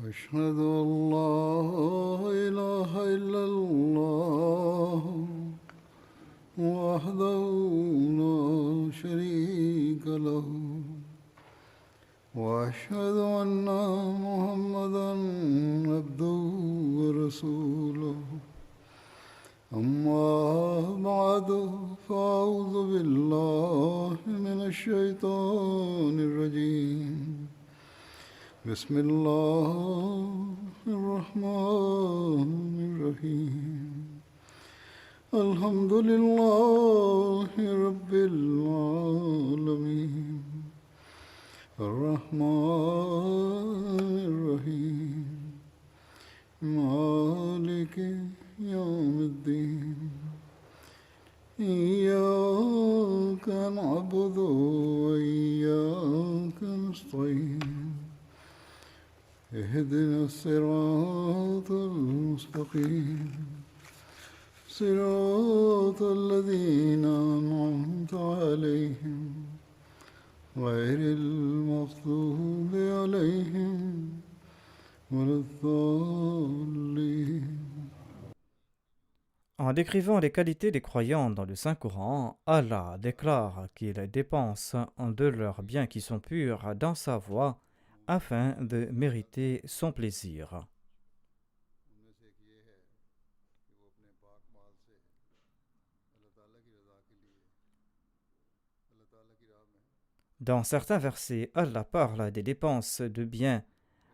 أشهد أن لا إله إلا الله وحده لا شريك له وأشهد أن محمدا عبده ورسوله أما بعد فأعوذ بالله من الشيطان الرجيم بسم الله الرحمن الرحيم الحمد لله رب العالمين الرحمن الرحيم مالك يوم الدين إياك نعبد وإياك نستعين اهدنا الصراط المستقيم صراط الذين أنعمت عليهم غير المغضوب عليهم ولا الضالين. En décrivant les qualités des croyants dans le Saint-Coran, Allah déclare qu'ils dépensent de leurs biens qui sont purs dans sa voie afin de mériter son plaisir. Dans certains versets, Allah parle des dépenses de biens,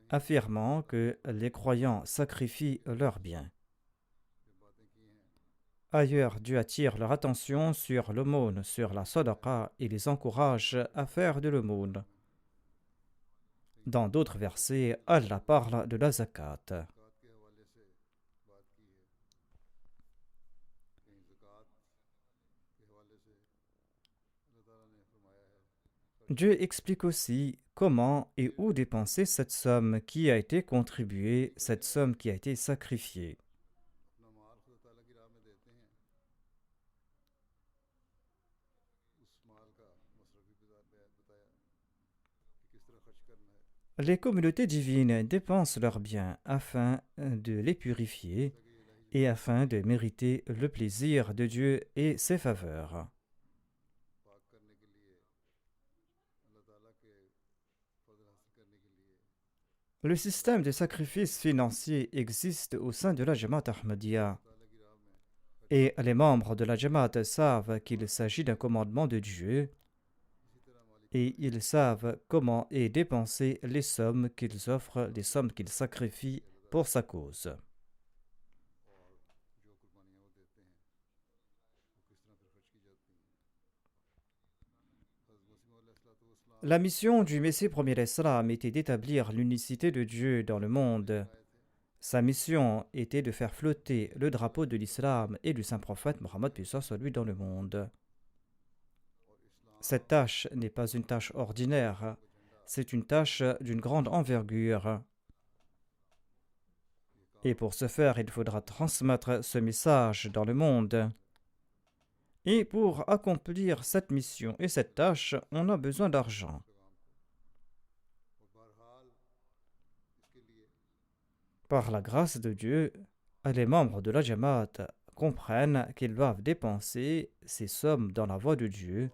affirmant que les croyants sacrifient leurs biens. Ailleurs, Dieu attire leur attention sur l'aumône, sur la sadaqa et les encourage à faire de l'aumône. Dans d'autres versets, Allah parle de la zakat. Dieu explique aussi comment et où dépenser cette somme qui a été contribuée, cette somme qui a été sacrifiée. Les communautés divines dépensent leurs biens afin de les purifier et afin de mériter le plaisir de Dieu et ses faveurs. Le système de sacrifice financier existe au sein de la Jamaat Ahmadiyya et les membres de la Jamaat savent qu'il s'agit d'un commandement de Dieu et ils savent comment est dépenser les sommes qu'ils offrent, les sommes qu'ils sacrifient pour sa cause. La mission du Messie premier d'Islam était d'établir l'unicité de Dieu dans le monde. Sa mission était de faire flotter le drapeau de l'islam et du saint prophète Mohammed P. soit lui dans le monde. Cette tâche n'est pas une tâche ordinaire, c'est une tâche d'une grande envergure. Et pour ce faire, il faudra transmettre ce message dans le monde. Et pour accomplir cette mission et cette tâche, on a besoin d'argent. Par la grâce de Dieu, les membres de la Jamaat comprennent qu'ils doivent dépenser ces sommes dans la voie de Dieu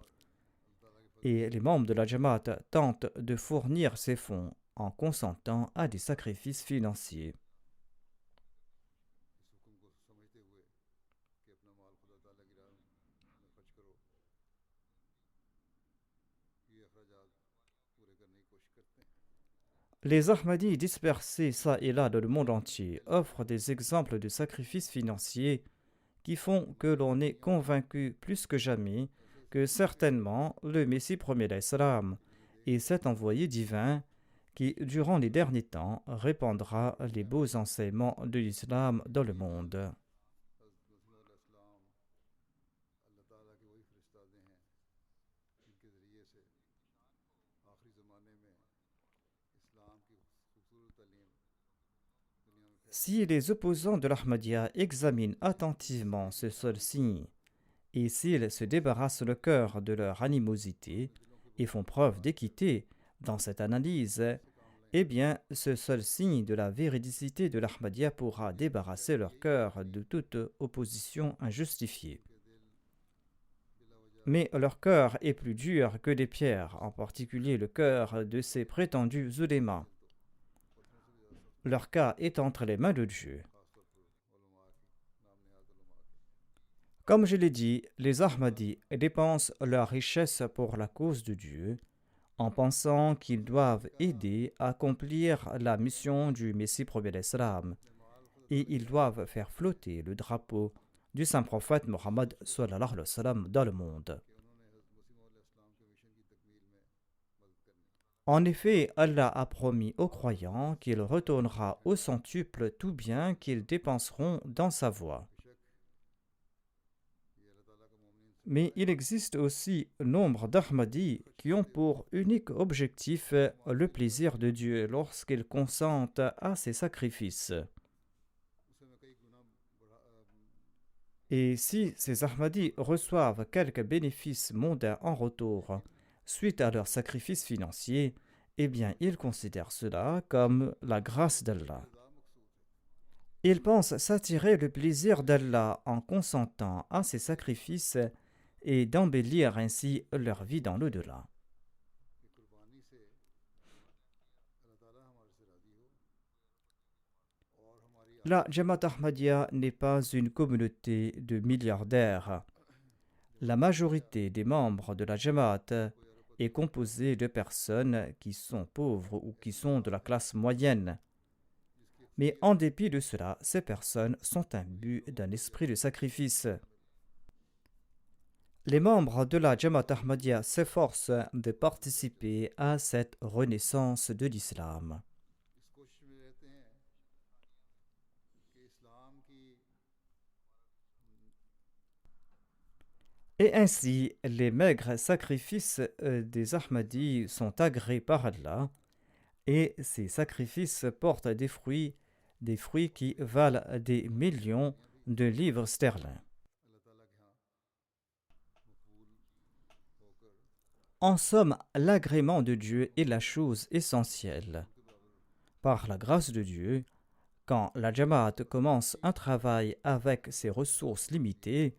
et les membres de la Jamaat tentent de fournir ces fonds en consentant à des sacrifices financiers. Les Ahmadis dispersés çà et là dans le monde entier offrent des exemples de sacrifices financiers qui font que l'on est convaincu plus que jamais que certainement le Messie premier d'Islam est cet envoyé divin qui, durant les derniers temps, répandra les beaux enseignements de l'islam dans le monde. Si les opposants de l'Ahmadiyya examinent attentivement ce seul signe, et s'ils se débarrassent le cœur de leur animosité et font preuve d'équité dans cette analyse, eh bien, ce seul signe de la véridicité de l'Ahmadiyya pourra débarrasser leur cœur de toute opposition injustifiée. Mais leur cœur est plus dur que des pierres, en particulier le cœur de ces prétendus ulémas. Leur cas est entre les mains de Dieu. Comme je l'ai dit, les Ahmadis dépensent leur richesse pour la cause de Dieu, en pensant qu'ils doivent aider à accomplir la mission du Messie premier d'Islam, et ils doivent faire flotter le drapeau du saint prophète Mohammed sallallahu alayhi wa sallam dans le monde. En effet, Allah a promis aux croyants qu'il retournera au centuple tout bien qu'ils dépenseront dans sa voie. Mais il existe aussi nombre d'Ahmadis qui ont pour unique objectif le plaisir de Dieu lorsqu'ils consentent à ses sacrifices. Et si ces Ahmadis reçoivent quelques bénéfices mondains en retour suite à leur sacrifice financier, eh bien ils considèrent cela comme la grâce d'Allah. Ils pensent s'attirer le plaisir d'Allah en consentant à ces sacrifices et d'embellir ainsi leur vie dans l'au-delà. La Jamaat Ahmadiyya n'est pas une communauté de milliardaires. La majorité des membres de la Jamaat est composée de personnes qui sont pauvres ou qui sont de la classe moyenne. Mais en dépit de cela, ces personnes sont imbues d'un esprit de sacrifice. Les membres de la Jamaat Ahmadiyya s'efforcent de participer à cette renaissance de l'islam. Et ainsi, les maigres sacrifices des Ahmadis sont agréés par Allah, et ces sacrifices portent des fruits qui valent des millions de livres sterling. En somme, l'agrément de Dieu est la chose essentielle. Par la grâce de Dieu, quand la Jamaat commence un travail avec ses ressources limitées,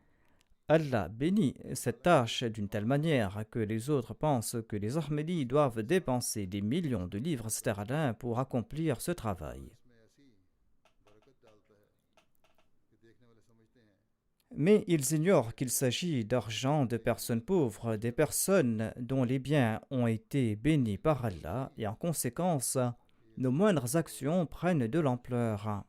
Allah bénit cette tâche d'une telle manière que les autres pensent que les Ahmadis doivent dépenser des millions de livres sterling pour accomplir ce travail. Mais ils ignorent qu'il s'agit d'argent de personnes pauvres, des personnes dont les biens ont été bénis par Allah, et en conséquence, nos moindres actions prennent de l'ampleur.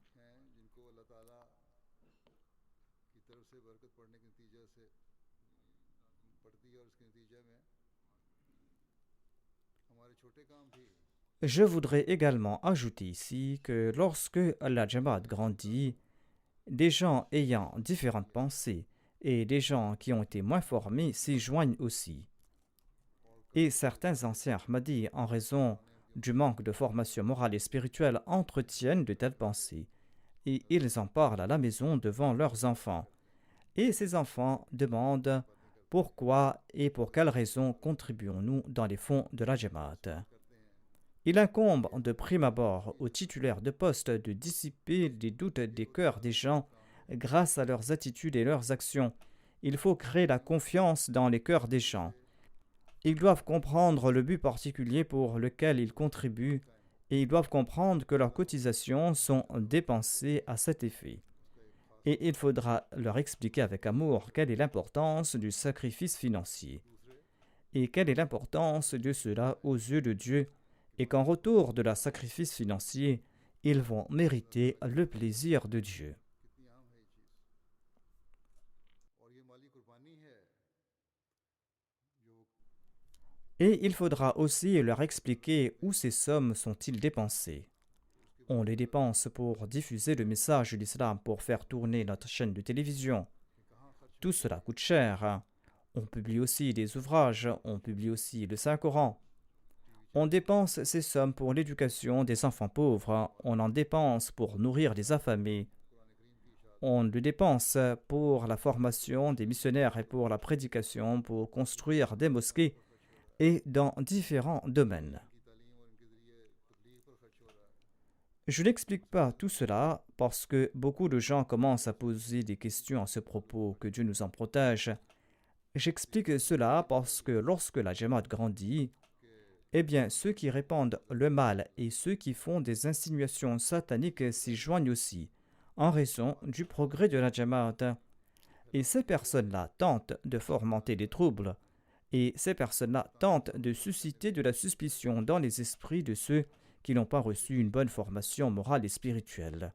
Je voudrais également ajouter ici que lorsque la Jamaat grandit, des gens ayant différentes pensées et des gens qui ont été moins formés s'y joignent aussi. Et certains anciens Ahmadis, en raison du manque de formation morale et spirituelle, entretiennent de telles pensées, et ils en parlent à la maison devant leurs enfants. Et ces enfants demandent pourquoi et pour quelles raisons contribuons-nous dans les fonds de la Jamaat. Il incombe de prime abord aux titulaires de poste de dissiper les doutes des cœurs des gens grâce à leurs attitudes et leurs actions. Il faut créer la confiance dans les cœurs des gens. Ils doivent comprendre le but particulier pour lequel ils contribuent et ils doivent comprendre que leurs cotisations sont dépensées à cet effet. Et il faudra leur expliquer avec amour quelle est l'importance du sacrifice financier et quelle est l'importance de cela aux yeux de Dieu, et qu'en retour de leur sacrifice financier, ils vont mériter le plaisir de Dieu. Et il faudra aussi leur expliquer où ces sommes sont-ils dépensées. On les dépense pour diffuser le message de l'islam, pour faire tourner notre chaîne de télévision. Tout cela coûte cher. On publie aussi des ouvrages, on publie aussi le Saint-Coran. On dépense ces sommes pour l'éducation des enfants pauvres, on en dépense pour nourrir les affamés. On le dépense pour la formation des missionnaires et pour la prédication, pour construire des mosquées et dans différents domaines. Je n'explique pas tout cela parce que beaucoup de gens commencent à poser des questions à ce propos, que Dieu nous en protège. J'explique cela parce que lorsque la Jamaat grandit, eh bien, ceux qui répandent le mal et ceux qui font des insinuations sataniques s'y joignent aussi, en raison du progrès de la Jamaat. Et ces personnes-là tentent de fomenter des troubles, et ces personnes-là tentent de susciter de la suspicion dans les esprits de ceux qui n'ont pas reçu une bonne formation morale et spirituelle.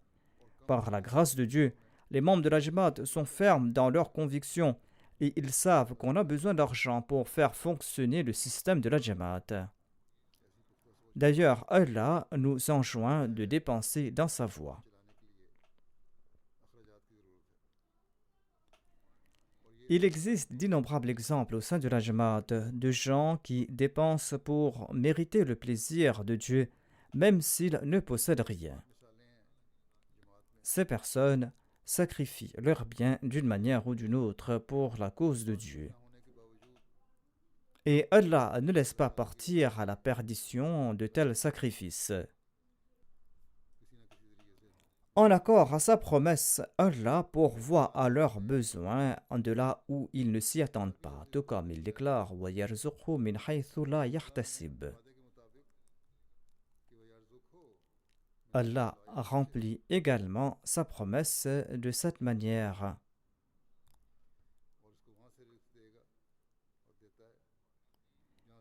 Par la grâce de Dieu, les membres de la Jamaat sont fermes dans leurs convictions et ils savent qu'on a besoin d'argent pour faire fonctionner le système de la Jamaat. D'ailleurs, Allah nous enjoint de dépenser dans sa voie. Il existe d'innombrables exemples au sein de la Jamaat de gens qui dépensent pour mériter le plaisir de Dieu, même s'ils ne possèdent rien. Ces personnes sacrifient leurs biens d'une manière ou d'une autre pour la cause de Dieu. Et Allah ne laisse pas partir à la perdition de tels sacrifices. En accord à sa promesse, Allah pourvoit à leurs besoins de là où ils ne s'y attendent pas, tout comme il déclare « وَيَرْزُقْهُ مِنْ حَيْثُ لَا يَحْتَسِبُ » Allah remplit également sa promesse de cette manière.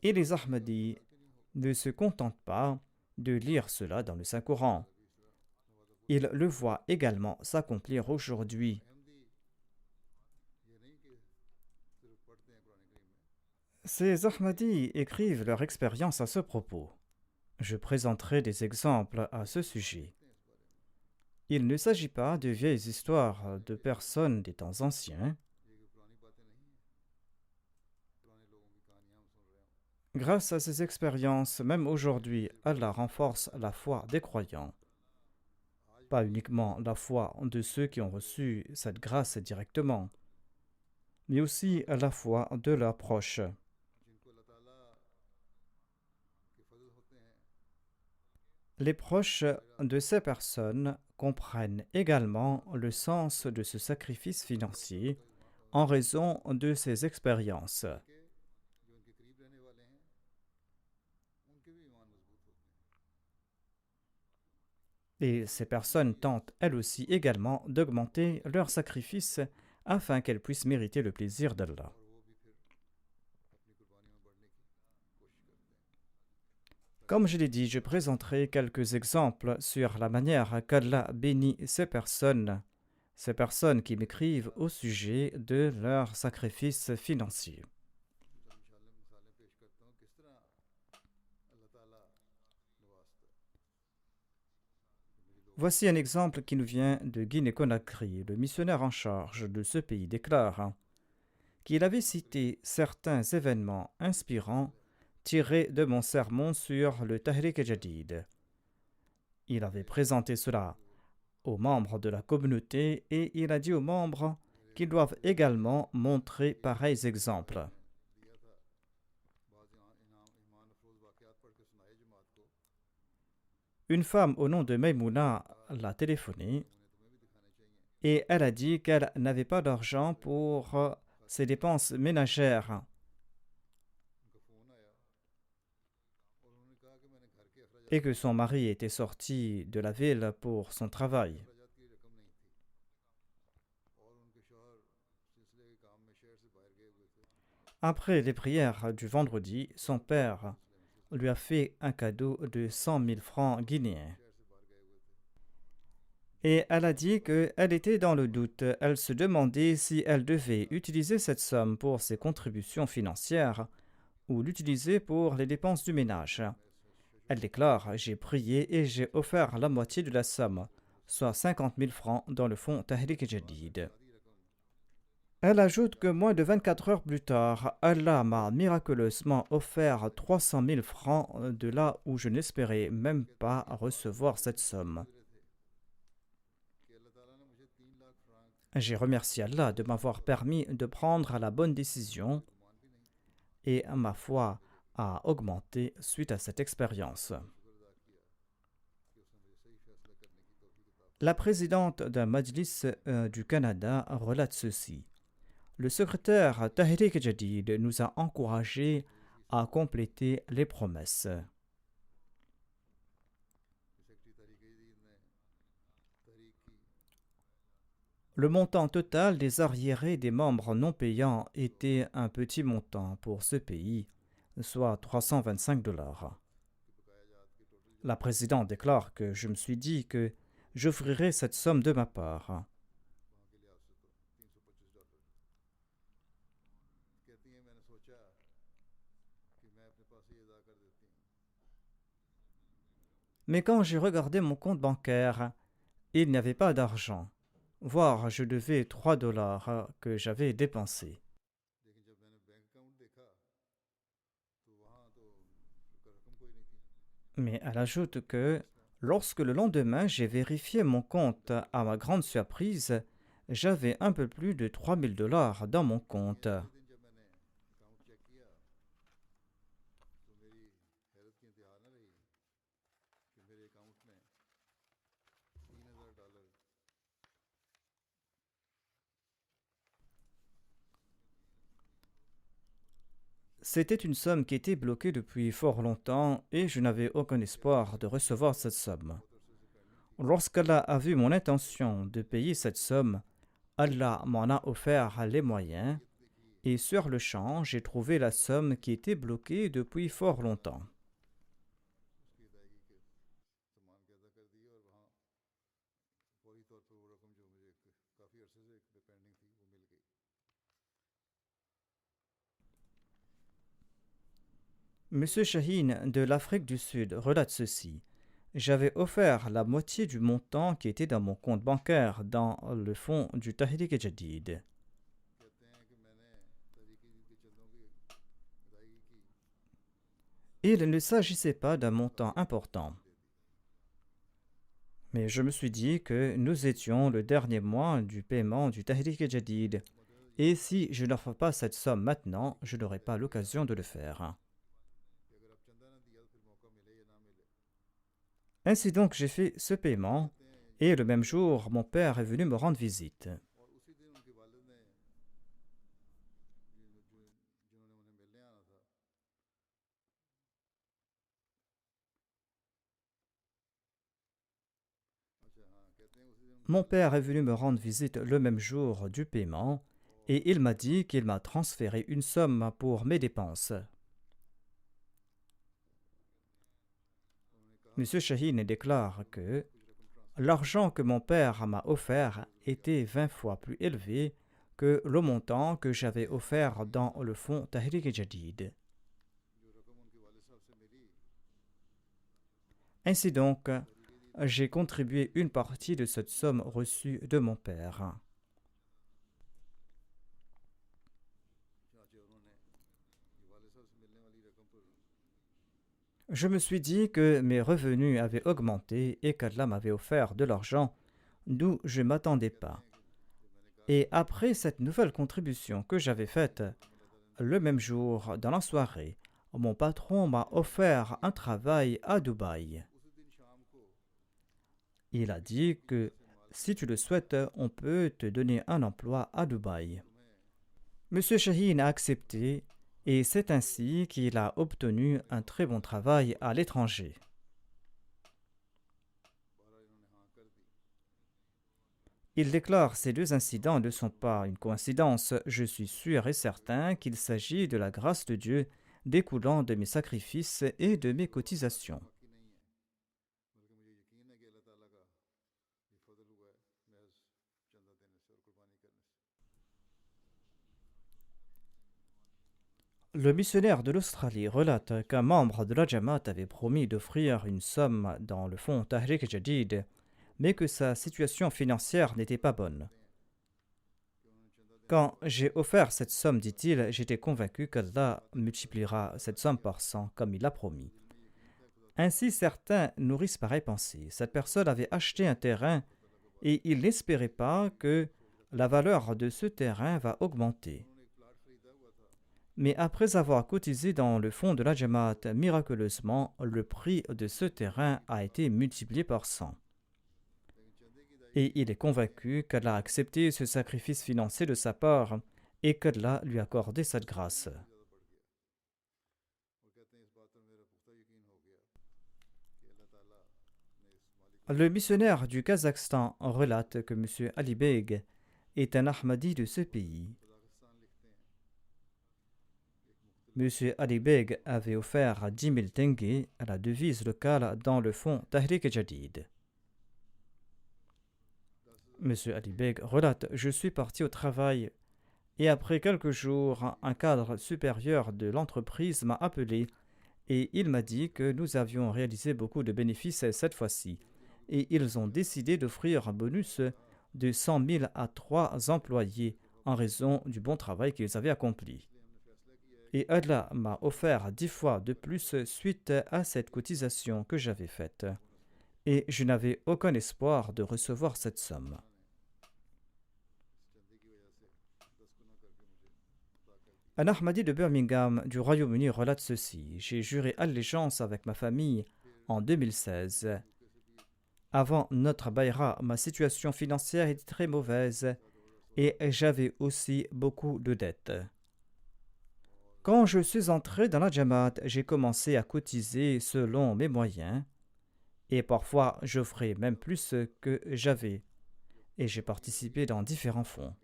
Et les Ahmadis ne se contentent pas de lire cela dans le Saint-Coran. Ils le voient également s'accomplir aujourd'hui. Ces Ahmadis écrivent leur expérience à ce propos. Je présenterai des exemples à ce sujet. Il ne s'agit pas de vieilles histoires de personnes des temps anciens. Grâce à ces expériences, même aujourd'hui, Allah renforce la foi des croyants. Pas uniquement la foi de ceux qui ont reçu cette grâce directement, mais aussi la foi de leurs proches. Les proches de ces personnes comprennent également le sens de ce sacrifice financier en raison de ces expériences. Et ces personnes tentent elles aussi également d'augmenter leurs sacrifices afin qu'elles puissent mériter le plaisir d'Allah. Comme je l'ai dit, je présenterai quelques exemples sur la manière qu'Allah bénit ces personnes qui m'écrivent au sujet de leurs sacrifices financiers. Voici un exemple qui nous vient de Guinée-Conakry. Le missionnaire en charge de ce pays déclare qu'il avait cité certains événements inspirants tirés de mon sermon sur le Tahrik Jadid. Il avait présenté cela aux membres de la communauté et il a dit aux membres qu'ils doivent également montrer pareils exemples. Une femme au nom de Maimouna l'a téléphoné et elle a dit qu'elle n'avait pas d'argent pour ses dépenses ménagères. Et que son mari était sorti de la ville pour son travail. Après les prières du vendredi, son père lui a fait un cadeau de 100 000 francs guinéens. Et elle a dit qu'elle était dans le doute. Elle se demandait si elle devait utiliser cette somme pour ses contributions financières ou l'utiliser pour les dépenses du ménage. Elle déclare « J'ai prié et j'ai offert la moitié de la somme, soit 50 000 francs dans le fonds Tahrik Jadid. » Elle ajoute que moins de 24 heures plus tard, Allah m'a miraculeusement offert 300 000 francs de là où je n'espérais même pas recevoir cette somme. J'ai remercié Allah de m'avoir permis de prendre la bonne décision et ma foi a augmenté suite à cette expérience. La présidente d'un Majlis du Canada relate ceci. Le secrétaire Tahrik Jadid nous a encouragés à compléter les promesses. Le montant total des arriérés des membres non payants était un petit montant pour ce pays, soit $325. La présidente déclare que je me suis dit que j'offrirai cette somme de ma part. Mais quand j'ai regardé mon compte bancaire, il n'y avait pas d'argent, voire je devais $3 que j'avais dépensés. Mais elle ajoute que lorsque le lendemain j'ai vérifié mon compte, à ma grande surprise, j'avais un peu plus de $3000 dans mon compte. C'était une somme qui était bloquée depuis fort longtemps et je n'avais aucun espoir de recevoir cette somme. Lorsqu'Allah a vu mon intention de payer cette somme, Allah m'en a offert les moyens et sur le champ, j'ai trouvé la somme qui était bloquée depuis fort longtemps. Monsieur Shaheen de l'Afrique du Sud relate ceci. J'avais offert la moitié du montant qui était dans mon compte bancaire dans le fonds du Tahrik Jadid. Il ne s'agissait pas d'un montant important. Mais je me suis dit que nous étions le dernier mois du paiement du Tahrik Jadid. Et si je n'offre pas cette somme maintenant, je n'aurai pas l'occasion de le faire. Ainsi donc, j'ai fait ce paiement, et le même jour, mon père est venu me rendre visite. Mon père est venu me rendre visite le même jour du paiement, et il m'a dit qu'il m'a transféré une somme pour mes dépenses. Monsieur Shaheen déclare que l'argent que mon père m'a offert était 20 fois plus élevé que le montant que j'avais offert dans le fonds Tahrik Jadid. Ainsi donc, j'ai contribué une partie de cette somme reçue de mon père. Je me suis dit que mes revenus avaient augmenté et qu'Allah m'avait offert de l'argent d'où je ne m'attendais pas. Et après cette nouvelle contribution que j'avais faite, le même jour, dans la soirée, mon patron m'a offert un travail à Dubaï. Il a dit que si tu le souhaites, on peut te donner un emploi à Dubaï. Monsieur Shaheen a accepté et c'est ainsi qu'il a obtenu un très bon travail à l'étranger. Il déclare ces deux incidents ne sont pas une coïncidence. Je suis sûr et certain qu'il s'agit de la grâce de Dieu découlant de mes sacrifices et de mes cotisations. Le missionnaire de l'Australie relate qu'un membre de la Jamaat avait promis d'offrir une somme dans le fonds Tahrik Jadid, mais que sa situation financière n'était pas bonne. Quand j'ai offert cette somme, dit-il, j'étais convaincu qu'Allah multipliera cette somme par 100 comme il l'a promis. Ainsi, certains nourrissent pareille pensée. Cette personne avait acheté un terrain et il n'espérait pas que la valeur de ce terrain va augmenter. Mais après avoir cotisé dans le fonds de la Jamaat, miraculeusement, le prix de ce terrain a été multiplié par 100. et il est convaincu qu'Allah a accepté ce sacrifice financier de sa part et qu'Allah lui a accordé cette grâce. Le missionnaire du Kazakhstan relate que M. Ali Beg est un Ahmadi de ce pays. M. Ali Beg avait offert 10 000 tenge à la devise locale dans le fonds Tahrik Jadid. M. Ali Beg relate: Je suis parti au travail et après quelques jours, un cadre supérieur de l'entreprise m'a appelé et il m'a dit que nous avions réalisé beaucoup de bénéfices cette fois-ci et ils ont décidé d'offrir un bonus de 100 000 à 3 employés en raison du bon travail qu'ils avaient accompli. Et Allah m'a offert 10 fois de plus suite à cette cotisation que j'avais faite. Et je n'avais aucun espoir de recevoir cette somme. Un Ahmadi de Birmingham du Royaume-Uni relate ceci: J'ai juré allégeance avec ma famille en 2016. Avant notre Bayra, ma situation financière était très mauvaise et j'avais aussi beaucoup de dettes. Quand je suis entré dans la Jamaat, j'ai commencé à cotiser selon mes moyens et parfois j'offrais même plus que j'avais et j'ai participé dans différents fonds.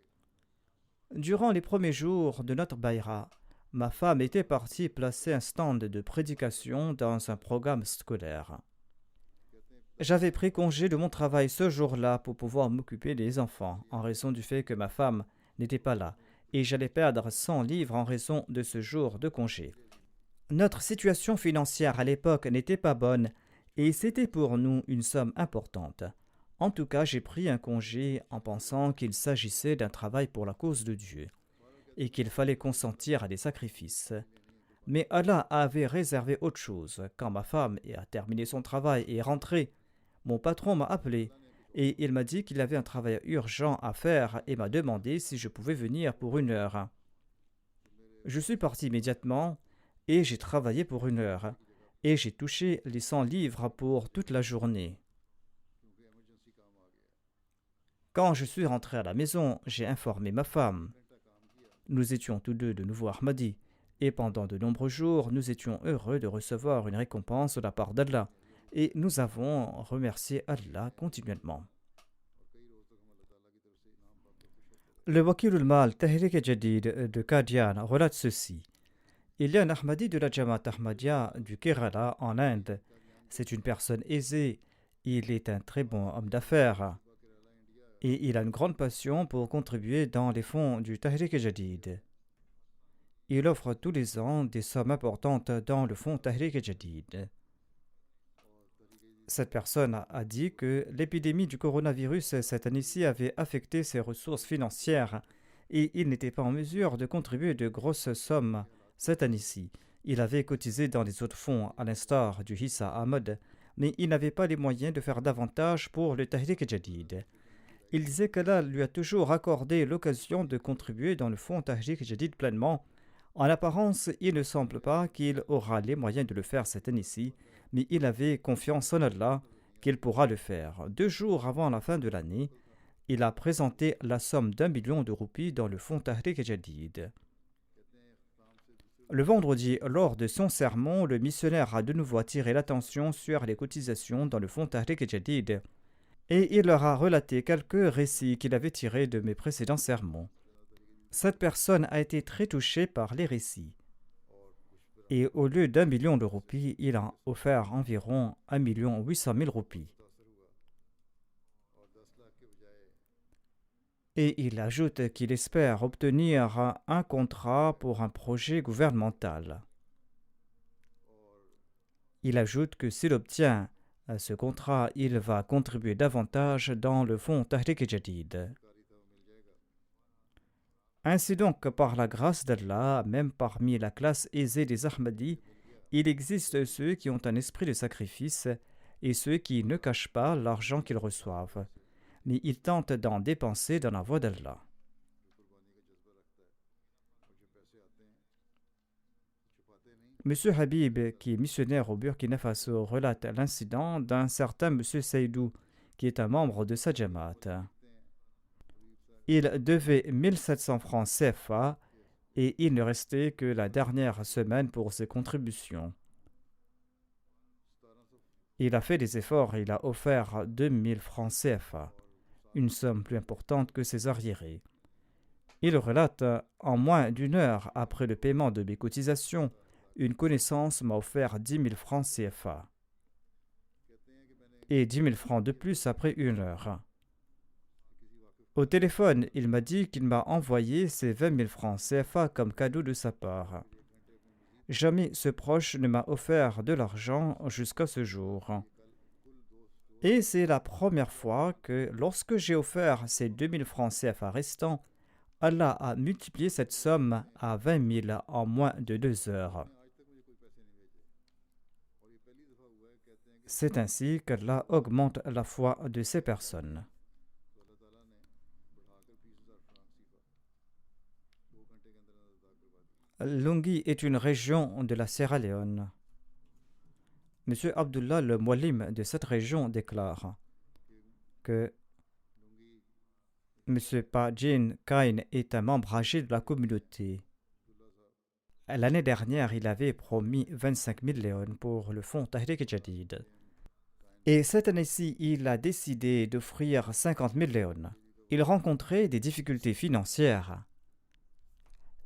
Durant les premiers jours de notre Bayra, ma femme était partie placer un stand de prédication dans un programme scolaire. J'avais pris congé de mon travail ce jour-là pour pouvoir m'occuper des enfants en raison du fait que ma femme n'était pas là et j'allais perdre 100 livres en raison de ce jour de congé. Notre situation financière à l'époque n'était pas bonne et c'était pour nous une somme importante. En tout cas, j'ai pris un congé en pensant qu'il s'agissait d'un travail pour la cause de Dieu et qu'il fallait consentir à des sacrifices. Mais Allah avait réservé autre chose. Quand ma femme a terminé son travail et est rentrée, mon patron m'a appelé et il m'a dit qu'il avait un travail urgent à faire et m'a demandé si je pouvais venir pour 1 heure. Je suis parti immédiatement et j'ai travaillé pour 1 heure et j'ai touché les 100 livres pour toute la journée. Quand je suis rentré à la maison, j'ai informé ma femme. Nous étions tous deux de nouveau Ahmadis et pendant de nombreux jours, nous étions heureux de recevoir une récompense de la part d'Allah. Et nous avons remercié Allah continuellement. Le Wakil ul-Mal Tahrik Jadid de Qadian relate ceci. Il y a un Ahmadi de la Jamaat Ahmadiyya du Kerala en Inde. C'est une personne aisée. Il est un très bon homme d'affaires. Et il a une grande passion pour contribuer dans les fonds du Tahrik Jadid. Il offre tous les ans des sommes importantes dans le fonds Tahrik Jadid. Cette personne a dit que l'épidémie du coronavirus cette année-ci avait affecté ses ressources financières et il n'était pas en mesure de contribuer de grosses sommes cette année-ci. Il avait cotisé dans les autres fonds, à l'instar du Hissa Ahmad, mais il n'avait pas les moyens de faire davantage pour le Tahrik Jadid. Il disait qu'Allah lui a toujours accordé l'occasion de contribuer dans le fonds Tahrik Jadid pleinement. En apparence, il ne semble pas qu'il aura les moyens de le faire cette année-ci, mais il avait confiance en Allah qu'il pourra le faire. 2 jours avant la fin de l'année, il a présenté la somme d'1 million de roupies dans le fonds Tahrik Jadid. Le vendredi, lors de son sermon, le missionnaire a de nouveau attiré l'attention sur les cotisations dans le fonds Tahrik Jadid et il leur a relaté quelques récits qu'il avait tirés de mes précédents sermons. Cette personne a été très touchée par les récits. Et au lieu d'1 million de roupies, il a offert environ 1 800 000 roupies. Et il ajoute qu'il espère obtenir un contrat pour un projet gouvernemental. Il ajoute que s'il obtient ce contrat, il va contribuer davantage dans le fonds Tahrik Jadid. Ainsi donc, par la grâce d'Allah, même parmi la classe aisée des Ahmadis, il existe ceux qui ont un esprit de sacrifice et ceux qui ne cachent pas l'argent qu'ils reçoivent, mais ils tentent d'en dépenser dans la voie d'Allah. M. Habib, qui est missionnaire au Burkina Faso, relate l'incident d'un certain M. Seydou qui est un membre de sa Jamaat. Il devait 1700 francs CFA et il ne restait que la dernière semaine pour ses contributions. Il a fait des efforts et il a offert 2000 francs CFA, une somme plus importante que ses arriérés. Il relate, en moins d'une heure après le paiement de mes cotisations, une connaissance m'a offert 10 000 francs CFA et 10 000 francs de plus après une heure. Au téléphone, il m'a dit qu'il m'a envoyé ces 20 000 francs CFA comme cadeau de sa part. Jamais ce proche ne m'a offert de l'argent jusqu'à ce jour. Et c'est la première fois que, lorsque j'ai offert ces 2 000 francs CFA restants, Allah a multiplié cette somme à 20 000 en moins de 2 heures. C'est ainsi qu'Allah augmente la foi de ces personnes. Lungi est une région de la Sierra Leone. Monsieur Abdullah, le muallim de cette région, déclare que Monsieur Pajin Kain est un membre âgé de la communauté. L'année dernière, il avait promis 25 000 léons pour le fonds Tahrik Jadid. Et cette année-ci, il a décidé d'offrir 50 000 léons. Il rencontrait des difficultés financières.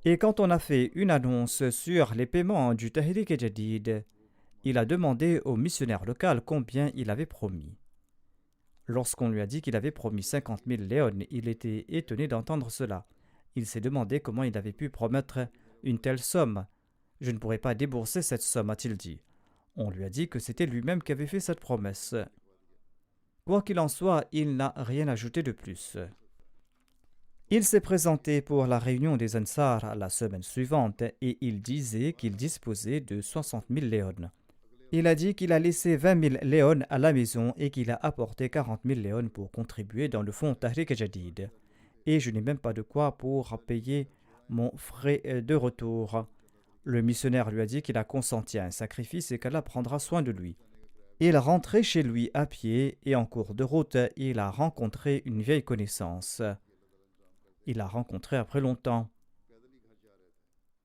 Et quand on a fait une annonce sur les paiements du Tahrik Jadid, il a demandé au missionnaire local combien il avait promis. Lorsqu'on lui a dit qu'il avait promis 50 000 léons, il était étonné d'entendre cela. Il s'est demandé comment il avait pu promettre une telle somme. « Je ne pourrais pas débourser cette somme », a-t-il dit. On lui a dit que c'était lui-même qui avait fait cette promesse. Quoi qu'il en soit, il n'a rien ajouté de plus. Il s'est présenté pour la réunion des Ansar la semaine suivante et il disait qu'il disposait de 60 000 léons. Il a dit qu'il a laissé 20 000 léons à la maison et qu'il a apporté 40 000 léons pour contribuer dans le fonds Tahrik Jadid. Et je n'ai même pas de quoi pour payer mon frais de retour. Le missionnaire lui a dit qu'il a consenti à un sacrifice et qu'Allah prendra soin de lui. Il rentrait chez lui à pied et en cours de route, il a rencontré une vieille connaissance. Il l'a rencontré après longtemps.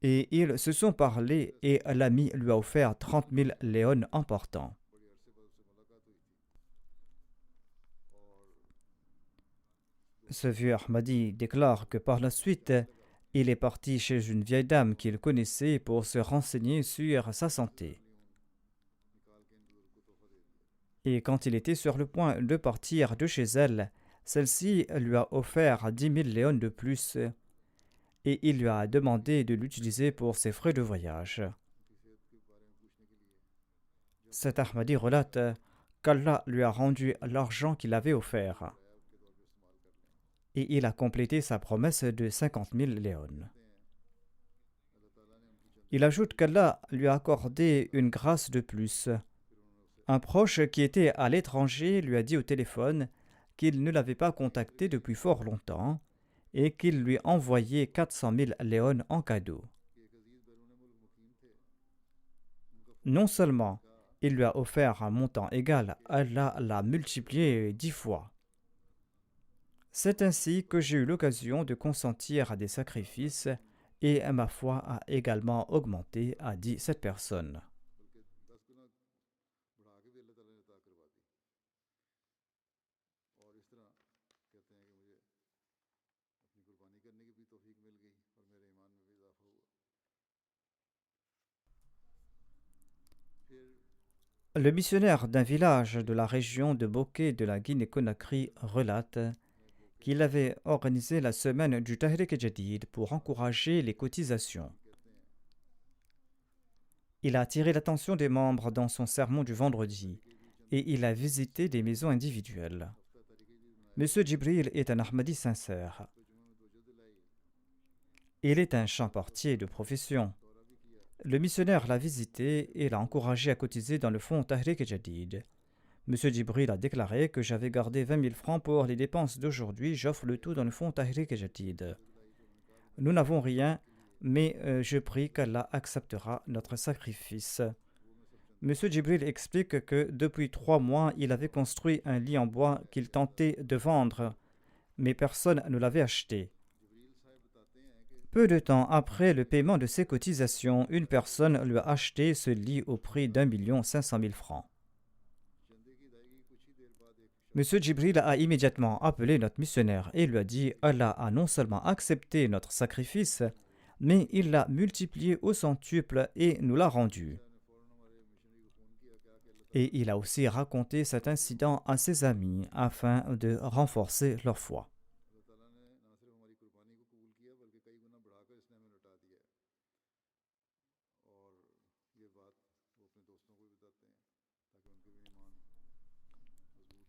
Et ils se sont parlé et l'ami lui a offert 30 000 léons en partant. Ce vieux Ahmadi déclare que par la suite, il est parti chez une vieille dame qu'il connaissait pour se renseigner sur sa santé. Et quand il était sur le point de partir de chez elle, celle-ci lui a offert 10 000 léons de plus et il lui a demandé de l'utiliser pour ses frais de voyage. Cet Ahmadi relate qu'Allah lui a rendu l'argent qu'il avait offert. Et il a complété sa promesse de 50 000 léons. Il ajoute qu'Allah lui a accordé une grâce de plus. Un proche qui était à l'étranger lui a dit au téléphone qu'il ne l'avait pas contacté depuis fort longtemps et qu'il lui envoyait 400 000 léons en cadeau. Non seulement il lui a offert un montant égal, Allah l'a multiplié 10 fois. C'est ainsi que j'ai eu l'occasion de consentir à des sacrifices et ma foi a également augmenté, a dit cette personne. Le missionnaire d'un village de la région de Bokeh de la Guinée-Conakry relate qu'il avait organisé la semaine du Tahrik Jadid pour encourager les cotisations. Il a attiré l'attention des membres dans son sermon du vendredi et il a visité des maisons individuelles. Monsieur Djibril est un Ahmadi sincère. Il est un champortier de profession. Le missionnaire l'a visité et l'a encouragé à cotiser dans le fonds Tahrik Jadid. Monsieur Djibril a déclaré que j'avais gardé 20 000 francs pour les dépenses d'aujourd'hui, j'offre le tout dans le fonds Tahrik Jadid. Nous n'avons rien, mais je prie qu'Allah acceptera notre sacrifice. M. Djibril explique que depuis 3 mois, il avait construit un lit en bois qu'il tentait de vendre, mais personne ne l'avait acheté. Peu de temps après le paiement de ses cotisations, une personne lui a acheté ce lit au prix d'1,5 million de francs. M. Djibril a immédiatement appelé notre missionnaire et lui a dit « Allah a non seulement accepté notre sacrifice, mais il l'a multiplié au centuple et nous l'a rendu. » Et il a aussi raconté cet incident à ses amis afin de renforcer leur foi.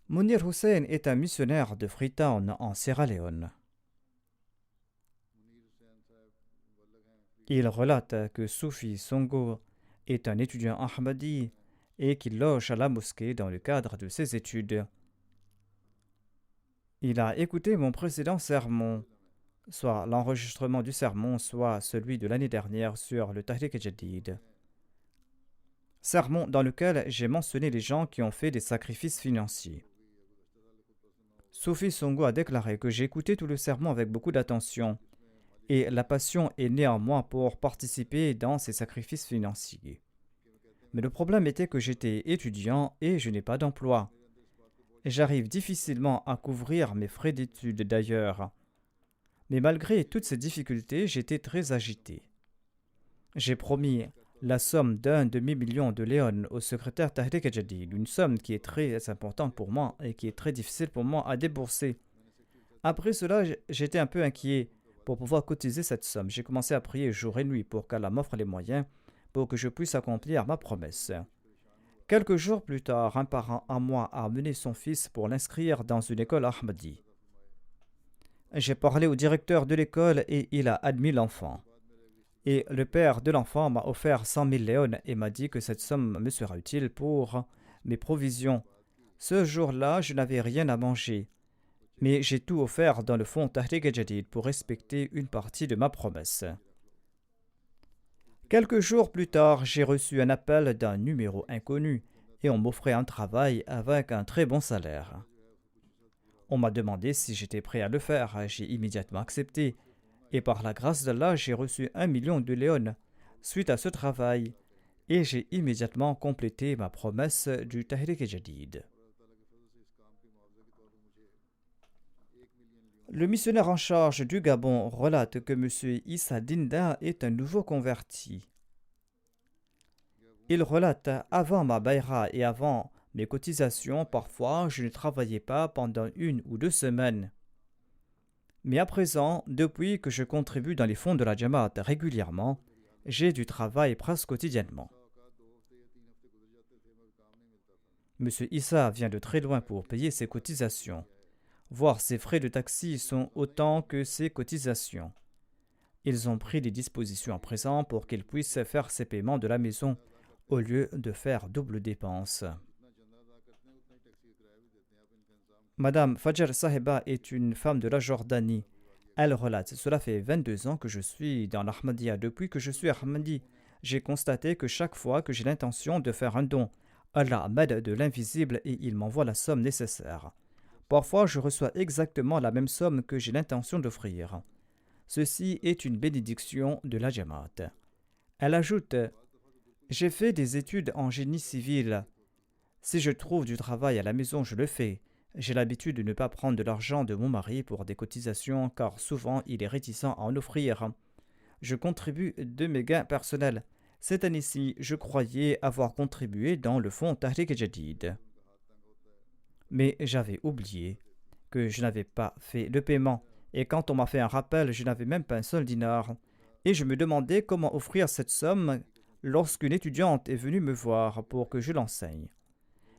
Mounir Hussein est un missionnaire de Freetown en Sierra Leone. Il relate que Soufi Songo est un étudiant ahmadi et qu'il loge à la mosquée dans le cadre de ses études. Il a écouté mon précédent sermon, soit l'enregistrement du sermon, soit celui de l'année dernière sur le Tahrik Jadid. Sermon dans lequel j'ai mentionné les gens qui ont fait des sacrifices financiers. Soufi Songo a déclaré que j'ai écouté tout le sermon avec beaucoup d'attention et la passion est née en moi pour participer dans ces sacrifices financiers. Mais le problème était que j'étais étudiant et je n'ai pas d'emploi. J'arrive difficilement à couvrir mes frais d'études d'ailleurs. Mais malgré toutes ces difficultés, j'étais très agité. J'ai promis la somme d'un demi-million de léon au secrétaire Tahrik Jadid, une somme qui est très importante pour moi et qui est très difficile pour moi à débourser. Après cela, j'étais un peu inquiet pour pouvoir cotiser cette somme. J'ai commencé à prier jour et nuit pour qu'Allah m'offre les moyens pour que je puisse accomplir ma promesse. Quelques jours plus tard, un parent à moi a amené son fils pour l'inscrire dans une école Ahmadi. J'ai parlé au directeur de l'école et il a admis l'enfant. Et le père de l'enfant m'a offert 100 000 léon et m'a dit que cette somme me sera utile pour mes provisions. Ce jour-là, je n'avais rien à manger, mais j'ai tout offert dans le fonds Tahrik Jadid pour respecter une partie de ma promesse. Quelques jours plus tard, j'ai reçu un appel d'un numéro inconnu et on m'offrait un travail avec un très bon salaire. On m'a demandé si j'étais prêt à le faire. J'ai immédiatement accepté. Et par la grâce d'Allah, j'ai reçu 1 million de léon suite à ce travail et j'ai immédiatement complété ma promesse du Tahrik Jadid. Le missionnaire en charge du Gabon relate que M. Issa Dinda est un nouveau converti. Il relate « Avant ma bayra et avant mes cotisations, parfois je ne travaillais pas pendant 1 ou 2 semaines. Mais à présent, depuis que je contribue dans les fonds de la Jamaat régulièrement, j'ai du travail presque quotidiennement. » M. Issa vient de très loin pour payer ses cotisations. Voire ses frais de taxi sont autant que ses cotisations. Ils ont pris des dispositions à présent pour qu'il puisse faire ses paiements de la maison au lieu de faire double dépense. Madame Fajar Sahiba est une femme de la Jordanie. Elle relate « Cela fait 22 ans que je suis dans l'Ahmadiyya. Depuis que je suis Ahmadi, j'ai constaté que chaque fois que j'ai l'intention de faire un don, Allah m'aide de l'invisible et il m'envoie la somme nécessaire. Parfois, je reçois exactement la même somme que j'ai l'intention d'offrir. Ceci est une bénédiction de la Jamaat. » Elle ajoute « J'ai fait des études en génie civil. Si je trouve du travail à la maison, je le fais. J'ai l'habitude de ne pas prendre de l'argent de mon mari pour des cotisations car souvent il est réticent à en offrir. Je contribue de mes gains personnels. Cette année-ci, je croyais avoir contribué dans le fonds Tahrik Jadid. Mais j'avais oublié que je n'avais pas fait le paiement. Et quand on m'a fait un rappel, je n'avais même pas un seul dinar. Et je me demandais comment offrir cette somme lorsqu'une étudiante est venue me voir pour que je l'enseigne.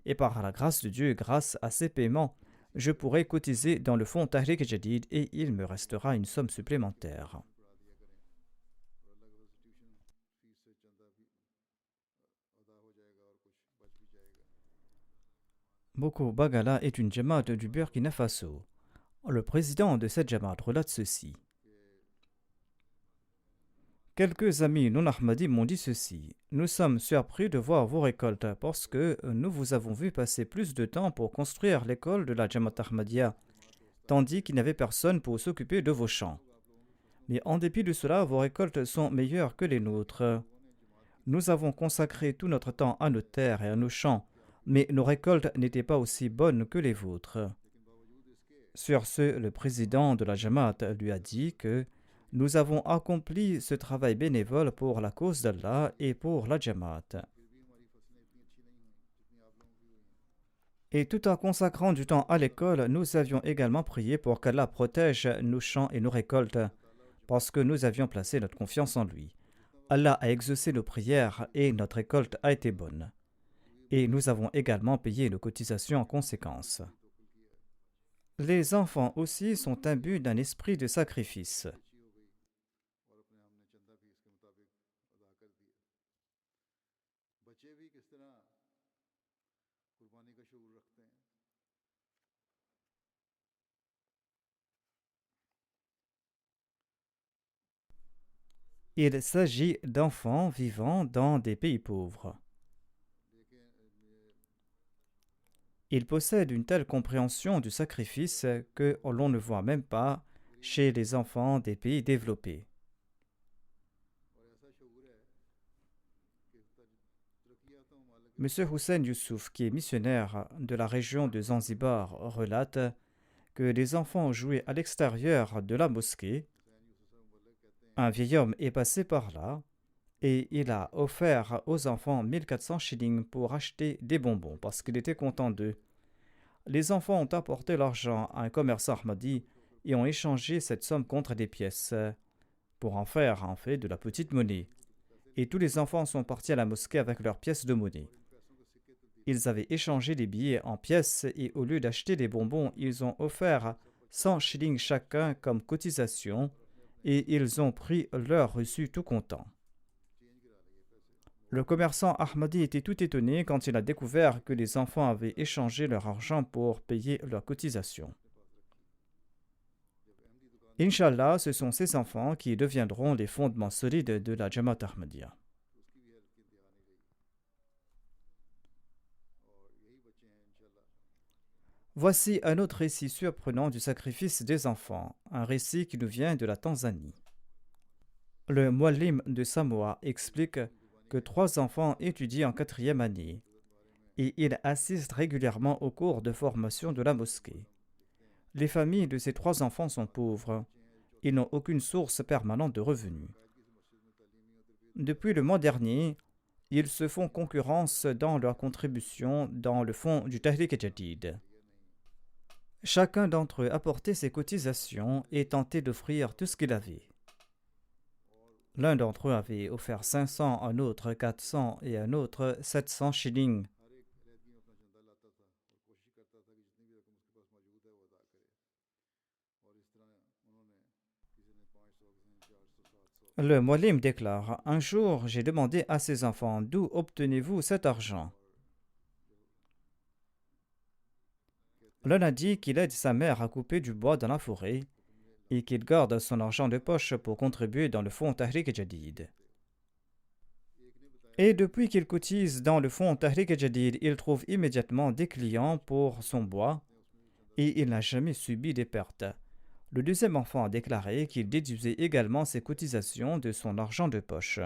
Et par la grâce de Dieu et grâce à ces paiements, je pourrai cotiser dans le fonds Tahrik Jadid et il me restera une somme supplémentaire. Boko Bagala est une jamaat du Burkina Faso. Le président de cette jamaat relate ceci. Quelques amis non-ahmadis m'ont dit ceci. Nous sommes surpris de voir vos récoltes parce que nous vous avons vu passer plus de temps pour construire l'école de la Jamaat Ahmadiyya, tandis qu'il n'y avait personne pour s'occuper de vos champs. Mais en dépit de cela, vos récoltes sont meilleures que les nôtres. Nous avons consacré tout notre temps à nos terres et à nos champs, mais nos récoltes n'étaient pas aussi bonnes que les vôtres. Sur ce, le président de la Jamaat lui a dit que nous avons accompli ce travail bénévole pour la cause d'Allah et pour la Jamaat. Et tout en consacrant du temps à l'école, nous avions également prié pour qu'Allah protège nos champs et nos récoltes, parce que nous avions placé notre confiance en lui. Allah a exaucé nos prières et notre récolte a été bonne. Et nous avons également payé nos cotisations en conséquence. Les enfants aussi sont imbus d'un esprit de sacrifice. Il s'agit d'enfants vivant dans des pays pauvres. Ils possèdent une telle compréhension du sacrifice que l'on ne voit même pas chez les enfants des pays développés. M. Hussein Youssouf, qui est missionnaire de la région de Zanzibar, relate que les enfants jouaient à l'extérieur de la mosquée. Un vieil homme est passé par là et il a offert aux enfants 1400 shillings pour acheter des bonbons parce qu'il était content d'eux. Les enfants ont apporté l'argent à un commerçant ahmadi et ont échangé cette somme contre des pièces pour en faire en fait de la petite monnaie. Et tous les enfants sont partis à la mosquée avec leurs pièces de monnaie. Ils avaient échangé les billets en pièces et au lieu d'acheter des bonbons, ils ont offert 100 shillings chacun comme cotisation et ils ont pris leur reçu tout contents. Le commerçant ahmadi était tout étonné quand il a découvert que les enfants avaient échangé leur argent pour payer leur cotisation. Inch'Allah, ce sont ces enfants qui deviendront les fondements solides de la Jamaat Ahmadiyya. Voici un autre récit surprenant du sacrifice des enfants, un récit qui nous vient de la Tanzanie. Le muallim de Samoa explique que 3 enfants étudient en 4e année et ils assistent régulièrement aux cours de formation de la mosquée. Les familles de ces 3 enfants sont pauvres. Ils n'ont aucune source permanente de revenus. Depuis le mois dernier, ils se font concurrence dans leur contribution dans le fonds du Tahrik Jadid. Chacun d'entre eux apportait ses cotisations et tentait d'offrir tout ce qu'il avait. L'un d'entre eux avait offert 500, un autre 400 et un autre 700 shillings. Le muallim déclare: un jour, j'ai demandé à ses enfants: d'où obtenez-vous cet argent? L'un a dit qu'il aide sa mère à couper du bois dans la forêt et qu'il garde son argent de poche pour contribuer dans le fonds Tahrik Jadid. Et depuis qu'il cotise dans le fonds Tahrik Jadid, il trouve immédiatement des clients pour son bois et il n'a jamais subi des pertes. Le deuxième enfant a déclaré qu'il déduisait également ses cotisations de son argent de poche.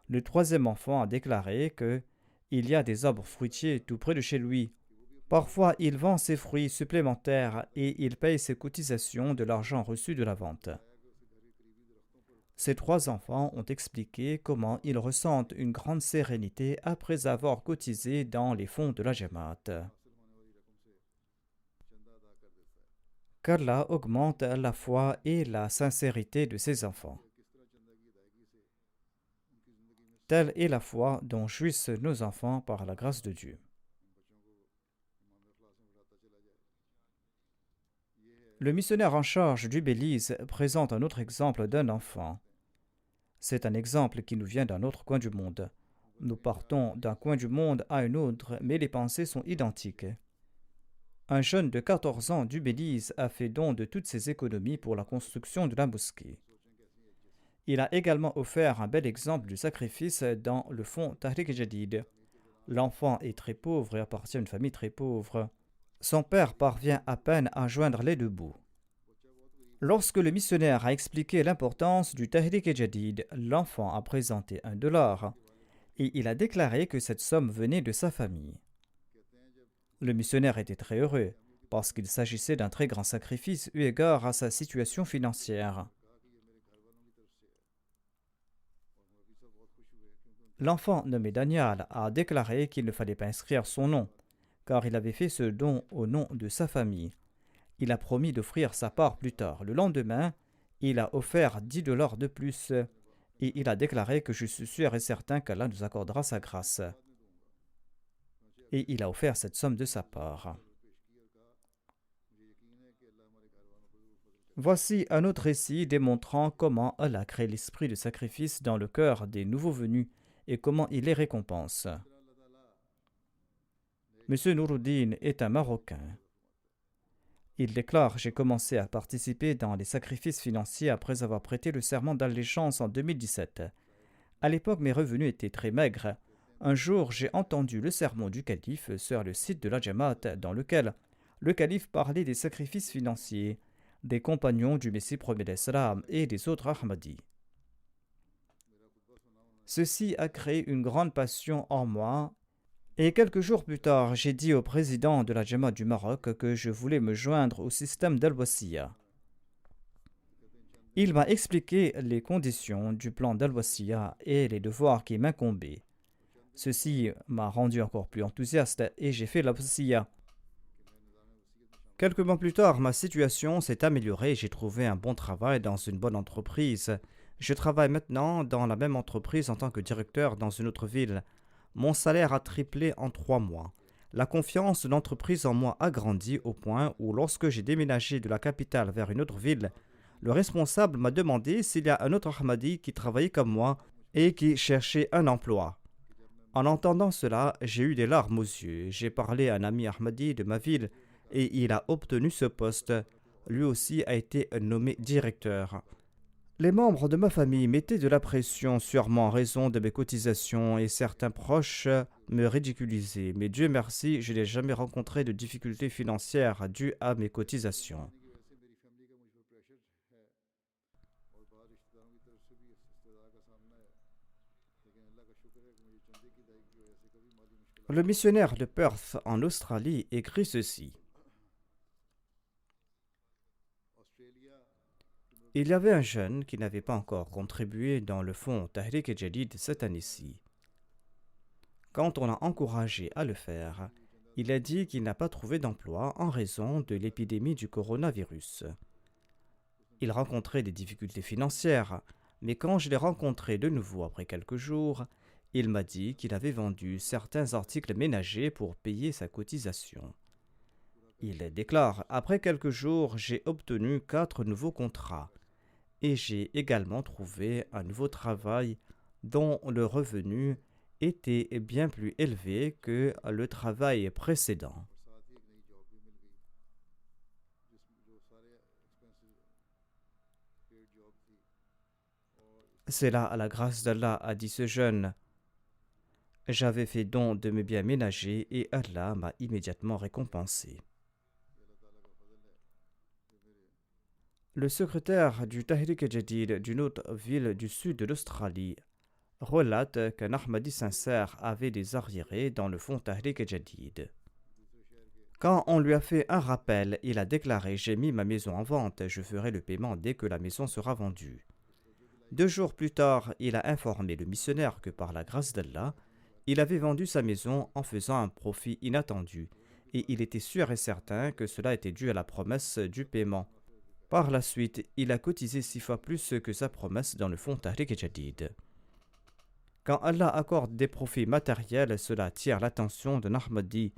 Le troisième enfant a déclaré qu'il y a des arbres fruitiers tout près de chez lui. Parfois, il vend ses fruits supplémentaires et il paye ses cotisations de l'argent reçu de la vente. Ces 3 enfants ont expliqué comment ils ressentent une grande sérénité après avoir cotisé dans les fonds de la Jamaat. Qu'Allah augmente la foi et la sincérité de ses enfants. Telle est la foi dont jouissent nos enfants par la grâce de Dieu. Le missionnaire en charge du Belize présente un autre exemple d'un enfant. C'est un exemple qui nous vient d'un autre coin du monde. Nous partons d'un coin du monde à un autre, mais les pensées sont identiques. Un jeune de 14 ans du Belize a fait don de toutes ses économies pour la construction de la mosquée. Il a également offert un bel exemple du sacrifice dans le fonds Tahrik Jadid. L'enfant est très pauvre et appartient à une famille très pauvre. Son père parvient à peine à joindre les deux bouts. Lorsque le missionnaire a expliqué l'importance du Tahrik Jadid, l'enfant a présenté $1 et il a déclaré que cette somme venait de sa famille. Le missionnaire était très heureux parce qu'il s'agissait d'un très grand sacrifice eu égard à sa situation financière. L'enfant nommé Daniel a déclaré qu'il ne fallait pas inscrire son nom, car il avait fait ce don au nom de sa famille. Il a promis d'offrir sa part plus tard. Le lendemain, il a offert $10 de plus et il a déclaré que je suis sûr et certain qu'Allah nous accordera sa grâce. Et il a offert cette somme de sa part. Voici un autre récit démontrant comment Allah crée l'esprit de sacrifice dans le cœur des nouveaux venus et comment il les récompense. Monsieur Nouruddin est un Marocain. Il déclare: j'ai commencé à participer dans les sacrifices financiers après avoir prêté le serment d'allégeance en 2017. À l'époque, mes revenus étaient très maigres. Un jour, j'ai entendu le sermon du calife sur le site de la Jamaat, dans lequel le calife parlait des sacrifices financiers, des compagnons du Messie premier d'Islam et des autres Ahmadis. Ceci a créé une grande passion en moi. Et quelques jours plus tard, j'ai dit au président de la Jamaat du Maroc que je voulais me joindre au système d'Al-Wasiyya. Il m'a expliqué les conditions du plan d'Al-Wasiyya et les devoirs qui m'incombaient. Ceci m'a rendu encore plus enthousiaste et j'ai fait l'Al-Wasiyya. Quelques mois plus tard, ma situation s'est améliorée et j'ai trouvé un bon travail dans une bonne entreprise. Je travaille maintenant dans la même entreprise en tant que directeur dans une autre ville. Mon salaire a triplé en 3 mois. La confiance de l'entreprise en moi a grandi au point où, lorsque j'ai déménagé de la capitale vers une autre ville, le responsable m'a demandé s'il y a un autre Ahmadi qui travaillait comme moi et qui cherchait un emploi. En entendant cela, j'ai eu des larmes aux yeux. J'ai parlé à un ami Ahmadi de ma ville et il a obtenu ce poste. Lui aussi a été nommé directeur. Les membres de ma famille mettaient de la pression sur moi en raison de mes cotisations et certains proches me ridiculisaient. Mais Dieu merci, je n'ai jamais rencontré de difficultés financières dues à mes cotisations. Le missionnaire de Perth en Australie écrit ceci. Il y avait un jeune qui n'avait pas encore contribué dans le fonds Tahrik Jadid cette année-ci. Quand on l'a encouragé à le faire, il a dit qu'il n'a pas trouvé d'emploi en raison de l'épidémie du coronavirus. Il rencontrait des difficultés financières, mais quand je l'ai rencontré de nouveau après quelques jours, il m'a dit qu'il avait vendu certains articles ménagers pour payer sa cotisation. Il déclare: après quelques jours, j'ai obtenu 4 nouveaux contrats. Et j'ai également trouvé un nouveau travail dont le revenu était bien plus élevé que le travail précédent. C'est là, à la grâce d'Allah, a dit ce jeune. J'avais fait don de mes biens ménagers et Allah m'a immédiatement récompensé. Le secrétaire du Tahrik Jadid d'une autre ville du sud de l'Australie relate qu'un Ahmadi sincère avait des arriérés dans le fonds Tahrik Jadid. Quand on lui a fait un rappel, il a déclaré: j'ai mis ma maison en vente, je ferai le paiement dès que la maison sera vendue. 2 jours plus tard, il a informé le missionnaire que par la grâce d'Allah, il avait vendu sa maison en faisant un profit inattendu, et il était sûr et certain que cela était dû à la promesse du paiement. Par la suite, il a cotisé 6 fois plus que sa promesse dans le fonds Tahrik Jadid. Quand Allah accorde des profits matériels, cela attire l'attention d'un Ahmadi,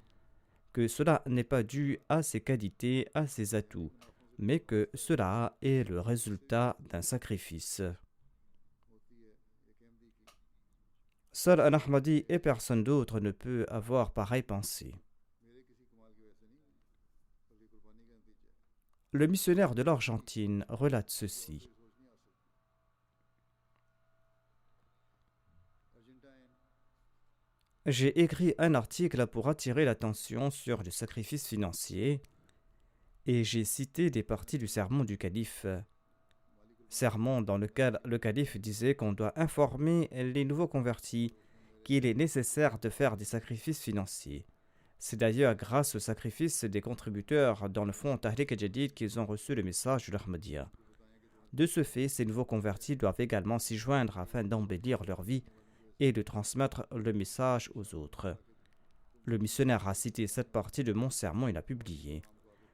que cela n'est pas dû à ses qualités, à ses atouts, mais que cela est le résultat d'un sacrifice. Seul un Ahmadi et personne d'autre ne peut avoir pareille pensée. Le missionnaire de l'Argentine relate ceci. j'ai écrit un article pour attirer l'attention sur le sacrifice financier et j'ai cité des parties du sermon du calife. Sermon dans lequel le calife disait qu'on doit informer les nouveaux convertis qu'il est nécessaire de faire des sacrifices financiers. C'est d'ailleurs grâce au sacrifice des contributeurs dans le fonds Tahrik Jadid qu'ils ont reçu le message de l'Ahmadiyya. De ce fait, ces nouveaux convertis doivent également s'y joindre afin d'embellir leur vie et de transmettre le message aux autres. Le missionnaire a cité cette partie de mon sermon et l'a publié.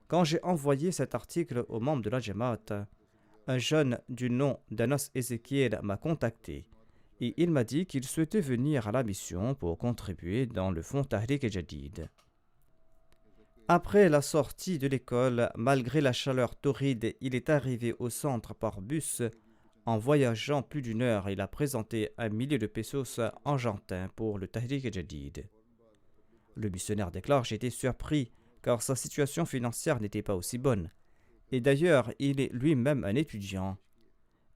Quand j'ai envoyé cet article aux membres de la Jamaat, un jeune du nom d'Anas Ezekiel m'a contacté et il m'a dit qu'il souhaitait venir à la mission pour contribuer dans le fonds Tahrik Jadid. Après la sortie de l'école, malgré la chaleur torride, il est arrivé au centre par bus. En voyageant plus d'une heure, il a présenté 1 million de pesos argentins pour le Tahrik Jadid. Le missionnaire déclare: j'ai été surpris car sa situation financière n'était pas aussi bonne. Et d'ailleurs, il est lui-même un étudiant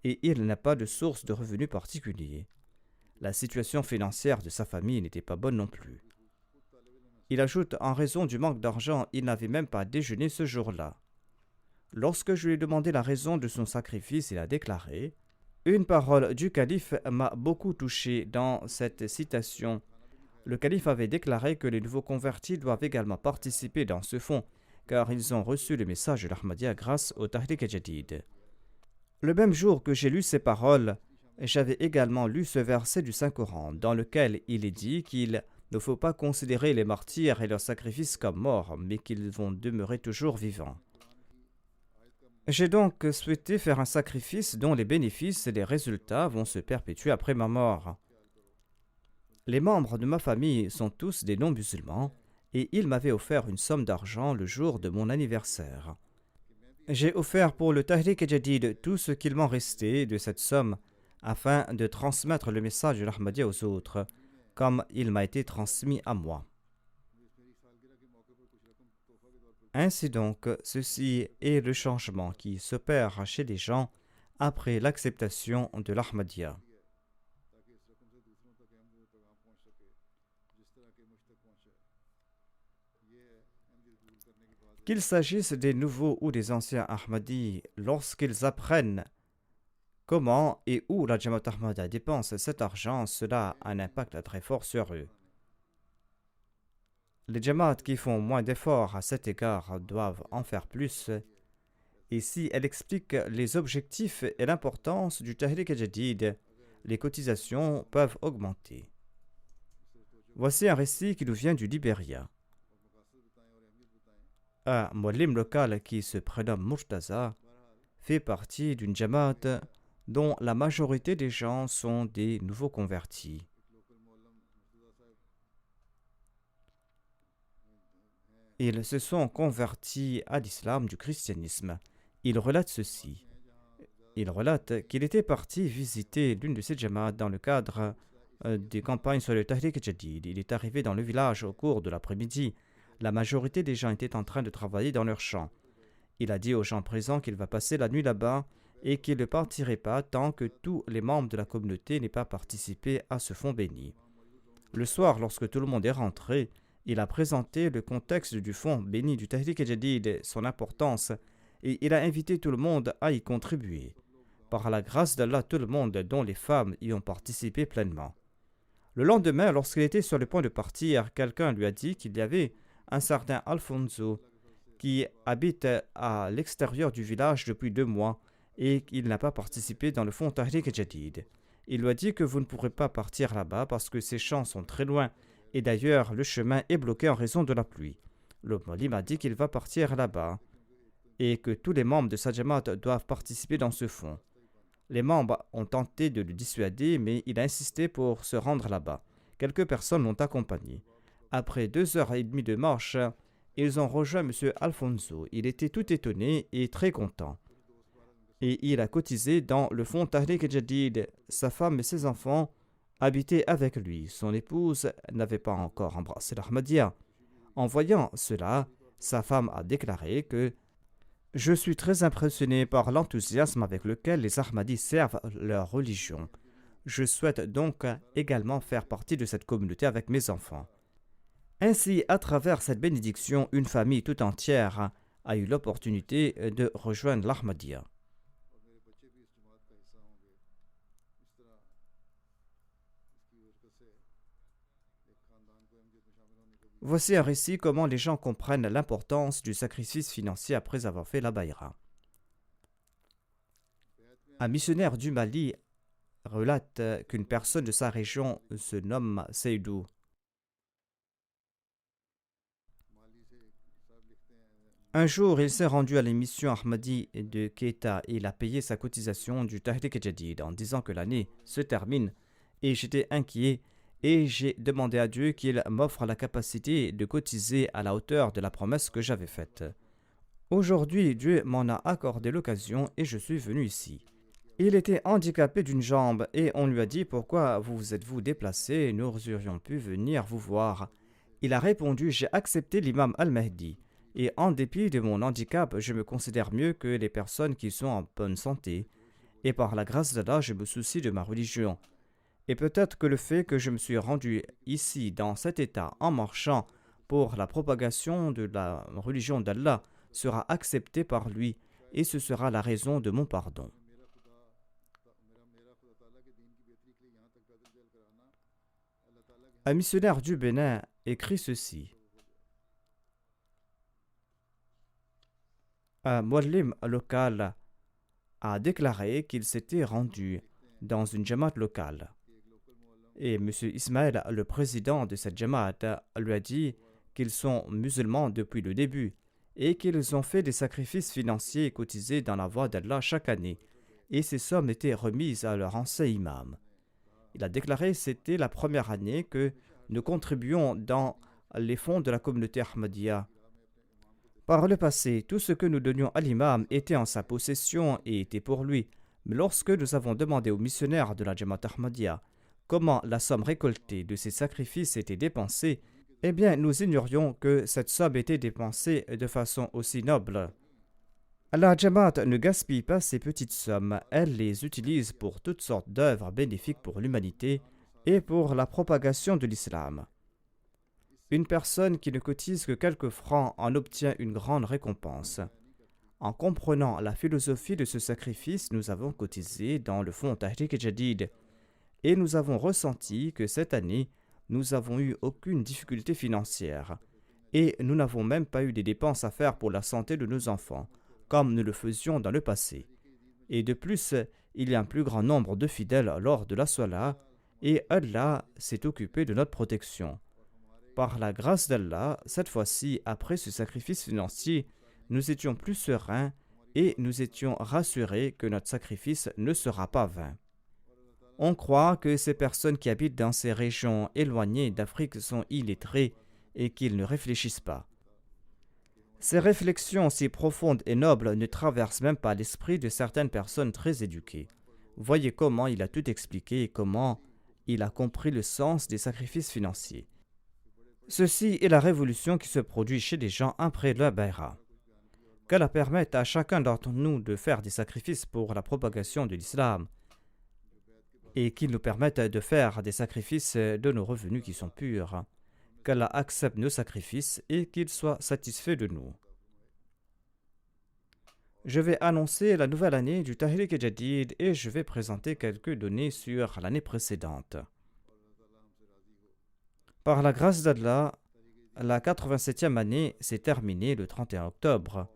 et il n'a pas de source de revenus particulier. La situation financière de sa famille n'était pas bonne non plus. Il ajoute: en raison du manque d'argent, il n'avait même pas déjeuné ce jour-là. Lorsque je lui ai demandé la raison de son sacrifice, il a déclaré: une parole du calife m'a beaucoup touché dans cette citation. Le calife avait déclaré que les nouveaux convertis doivent également participer dans ce fonds, car ils ont reçu le message de l'Ahmadiyya grâce au Tahrik Jadid. Le même jour que j'ai lu ces paroles, j'avais également lu ce verset du Saint-Coran, dans lequel il est dit qu'il ne faut pas considérer les martyrs et leurs sacrifices comme morts, mais qu'ils vont demeurer toujours vivants. J'ai donc souhaité faire un sacrifice dont les bénéfices et les résultats vont se perpétuer après ma mort. Les membres de ma famille sont tous des non-musulmans et ils m'avaient offert une somme d'argent le jour de mon anniversaire. J'ai offert pour le Tahrik Jadid tout ce qu'il m'en restait de cette somme afin de transmettre le message de l'Ahmadiyya aux autres, comme il m'a été transmis à moi. Ainsi donc, ceci est le changement qui s'opère chez les gens après l'acceptation de l'Ahmadiyya. Qu'il s'agisse des nouveaux ou des anciens Ahmadis, lorsqu'ils apprennent comment et où la Jamaat Ahmadiyya dépense cet argent, cela a un impact très fort sur eux. Les Jamaat qui font moins d'efforts à cet égard doivent en faire plus. Et si elle explique les objectifs et l'importance du Tahrik Jadid, les cotisations peuvent augmenter. Voici un récit qui nous vient du Libéria. Un muallim local qui se prénomme Murtaza fait partie d'une Jamaat dont la majorité des gens sont des nouveaux convertis. Ils se sont convertis à l'islam du christianisme. Il relate ceci. Il relate qu'il était parti visiter l'une de ces Jamaat dans le cadre des campagnes sur le Tahrik Jadid. Il est arrivé dans le village au cours de l'après-midi. La majorité des gens étaient en train de travailler dans leurs champs. Il a dit aux gens présents qu'il va passer la nuit là-bas et qu'il ne partirait pas tant que tous les membres de la communauté n'aient pas participé à ce fonds béni. Le soir, lorsque tout le monde est rentré, il a présenté le contexte du fonds béni du Tahrik Jadid, son importance, et il a invité tout le monde à y contribuer. Par la grâce d'Allah, tout le monde, dont les femmes, y ont participé pleinement. Le lendemain, lorsqu'il était sur le point de partir, quelqu'un lui a dit qu'il y avait un certain Alfonso qui habite à l'extérieur du village depuis 2 mois et qu'il n'a pas participé dans le fonds Tahrik Jadid. Il lui a dit que vous ne pourrez pas partir là-bas parce que ces champs sont très loin et d'ailleurs le chemin est bloqué en raison de la pluie. Le muallim a dit qu'il va partir là-bas et que tous les membres de sa Jamaat doivent participer dans ce fonds. Les membres ont tenté de le dissuader, mais il a insisté pour se rendre là-bas. Quelques personnes l'ont accompagné. Après 2h30 de marche, ils ont rejoint M. Alfonso. Il était tout étonné et très content. Et il a cotisé dans le fonds Tahrik Jadid. Sa femme et ses enfants habitaient avec lui. Son épouse n'avait pas encore embrassé l'Ahmadiyya. En voyant cela, sa femme a déclaré que « Je suis très impressionné par l'enthousiasme avec lequel les Ahmadis servent leur religion. Je souhaite donc également faire partie de cette communauté avec mes enfants. Ainsi, à travers cette bénédiction, une famille tout entière a eu l'opportunité de rejoindre l'Ahmadiyya. Voici un récit comment les gens comprennent l'importance du sacrifice financier après avoir fait la baïra. Un missionnaire du Mali relate qu'une personne de sa région se nomme Seydou. Un jour, il s'est rendu à l'émission Ahmadi de Keita et il a payé sa cotisation du Tahrik Jadid en disant que l'année se termine et j'étais inquiet et j'ai demandé à Dieu qu'il m'offre la capacité de cotiser à la hauteur de la promesse que j'avais faite. Aujourd'hui, Dieu m'en a accordé l'occasion et je suis venu ici. Il était handicapé d'une jambe et on lui a dit « Pourquoi vous êtes-vous déplacé? Nous aurions pu venir vous voir. » Il a répondu « J'ai accepté l'imam Al-Mahdi. Et en dépit de mon handicap, je me considère mieux que les personnes qui sont en bonne santé. Et par la grâce d'Allah, je me soucie de ma religion. Et peut-être que le fait que je me suis rendu ici, dans cet état, en marchant pour la propagation de la religion d'Allah, sera accepté par lui, et ce sera la raison de mon pardon. » Un missionnaire du Bénin écrit ceci. Un muallim local a déclaré qu'il s'était rendu dans une jamaat locale. Et M. Ismaël, le président de cette jamaat, lui a dit qu'ils sont musulmans depuis le début et qu'ils ont fait des sacrifices financiers cotisés dans la voie d'Allah chaque année. Et ces sommes étaient remises à leur ancien imam. Il a déclaré que c'était la première année que nous contribuons dans les fonds de la communauté Ahmadiyya. Par le passé, tout ce que nous donnions à l'imam était en sa possession et était pour lui. Mais lorsque nous avons demandé aux missionnaires de la Jamaat Ahmadiyya comment la somme récoltée de ces sacrifices était dépensée, eh bien, nous ignorions que cette somme était dépensée de façon aussi noble. La Jamaat ne gaspille pas ces petites sommes, elle les utilise pour toutes sortes d'œuvres bénéfiques pour l'humanité et pour la propagation de l'islam. Une personne qui ne cotise que quelques francs en obtient une grande récompense. En comprenant la philosophie de ce sacrifice, nous avons cotisé dans le fonds Tahrik Jadid et nous avons ressenti que cette année, nous n'avons eu aucune difficulté financière et nous n'avons même pas eu des dépenses à faire pour la santé de nos enfants, comme nous le faisions dans le passé. Et de plus, il y a un plus grand nombre de fidèles lors de la Salah et Allah s'est occupé de notre protection. Par la grâce d'Allah, cette fois-ci, après ce sacrifice financier, nous étions plus sereins et nous étions rassurés que notre sacrifice ne sera pas vain. On croit que ces personnes qui habitent dans ces régions éloignées d'Afrique sont illettrées et qu'ils ne réfléchissent pas. Ces réflexions si profondes et nobles ne traversent même pas l'esprit de certaines personnes très éduquées. Voyez comment il a tout expliqué et comment il a compris le sens des sacrifices financiers. Ceci est la révolution qui se produit chez les gens après la baïra. Qu'Allah permette à chacun d'entre nous de faire des sacrifices pour la propagation de l'islam et qu'il nous permette de faire des sacrifices de nos revenus qui sont purs. Qu'Allah accepte nos sacrifices et qu'il soit satisfait de nous. Je vais annoncer la nouvelle année du Tahrik Jadid et je vais présenter quelques données sur l'année précédente. Par la grâce d'Allah, la 87e année s'est terminée le 31 octobre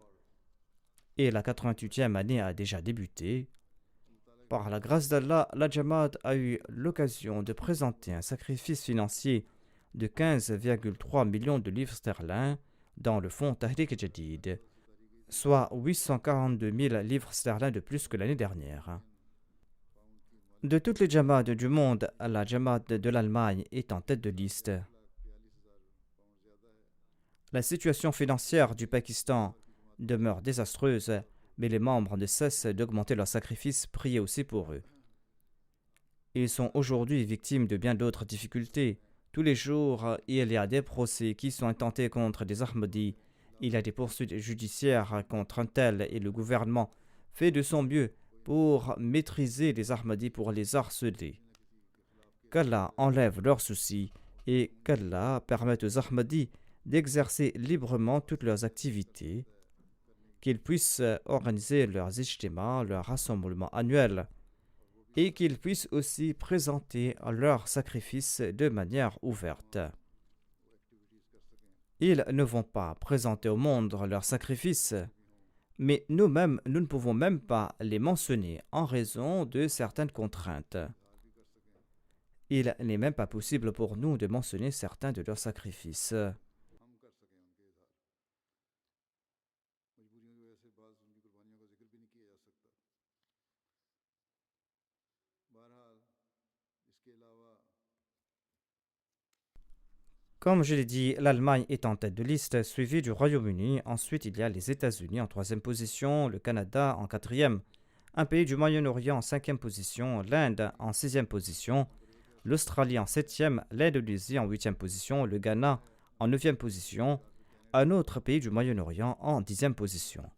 et la 88e année a déjà débuté. Par la grâce d'Allah, la Jamaat a eu l'occasion de présenter un sacrifice financier de 15,3 millions de livres sterling dans le fonds Tahrik Jadid, soit 842 000 livres sterling de plus que l'année dernière. De toutes les Jamaat du monde, la Jamaat de l'Allemagne est en tête de liste. La situation financière du Pakistan demeure désastreuse, mais les membres ne cessent d'augmenter leurs sacrifices, priez aussi pour eux. Ils sont aujourd'hui victimes de bien d'autres difficultés. Tous les jours, il y a des procès qui sont intentés contre des Ahmadis. Il y a des poursuites judiciaires contre un tel et le gouvernement fait de son mieux pour maîtriser les Ahmadis pour les harceler. qu'Allah enlève leurs soucis et qu'Allah permette aux Ahmadis d'exercer librement toutes leurs activités, qu'ils puissent organiser leurs ijtimas, leurs rassemblements annuels, et qu'ils puissent aussi présenter leurs sacrifices de manière ouverte. Ils ne vont pas présenter au monde leurs sacrifices, mais nous-mêmes, nous ne pouvons même pas les mentionner en raison de certaines contraintes. Il n'est même pas possible pour nous de mentionner certains de leurs sacrifices. Comme je l'ai dit, l'Allemagne est en tête de liste, suivie du Royaume-Uni. Ensuite, il y a les États-Unis en 3e position, le Canada en 4e, un pays du Moyen-Orient en 5e position, l'Inde en 6e position, l'Australie en 7e, l'Indonésie en 8e position, le Ghana en 9e position, un autre pays du Moyen-Orient en 10e position.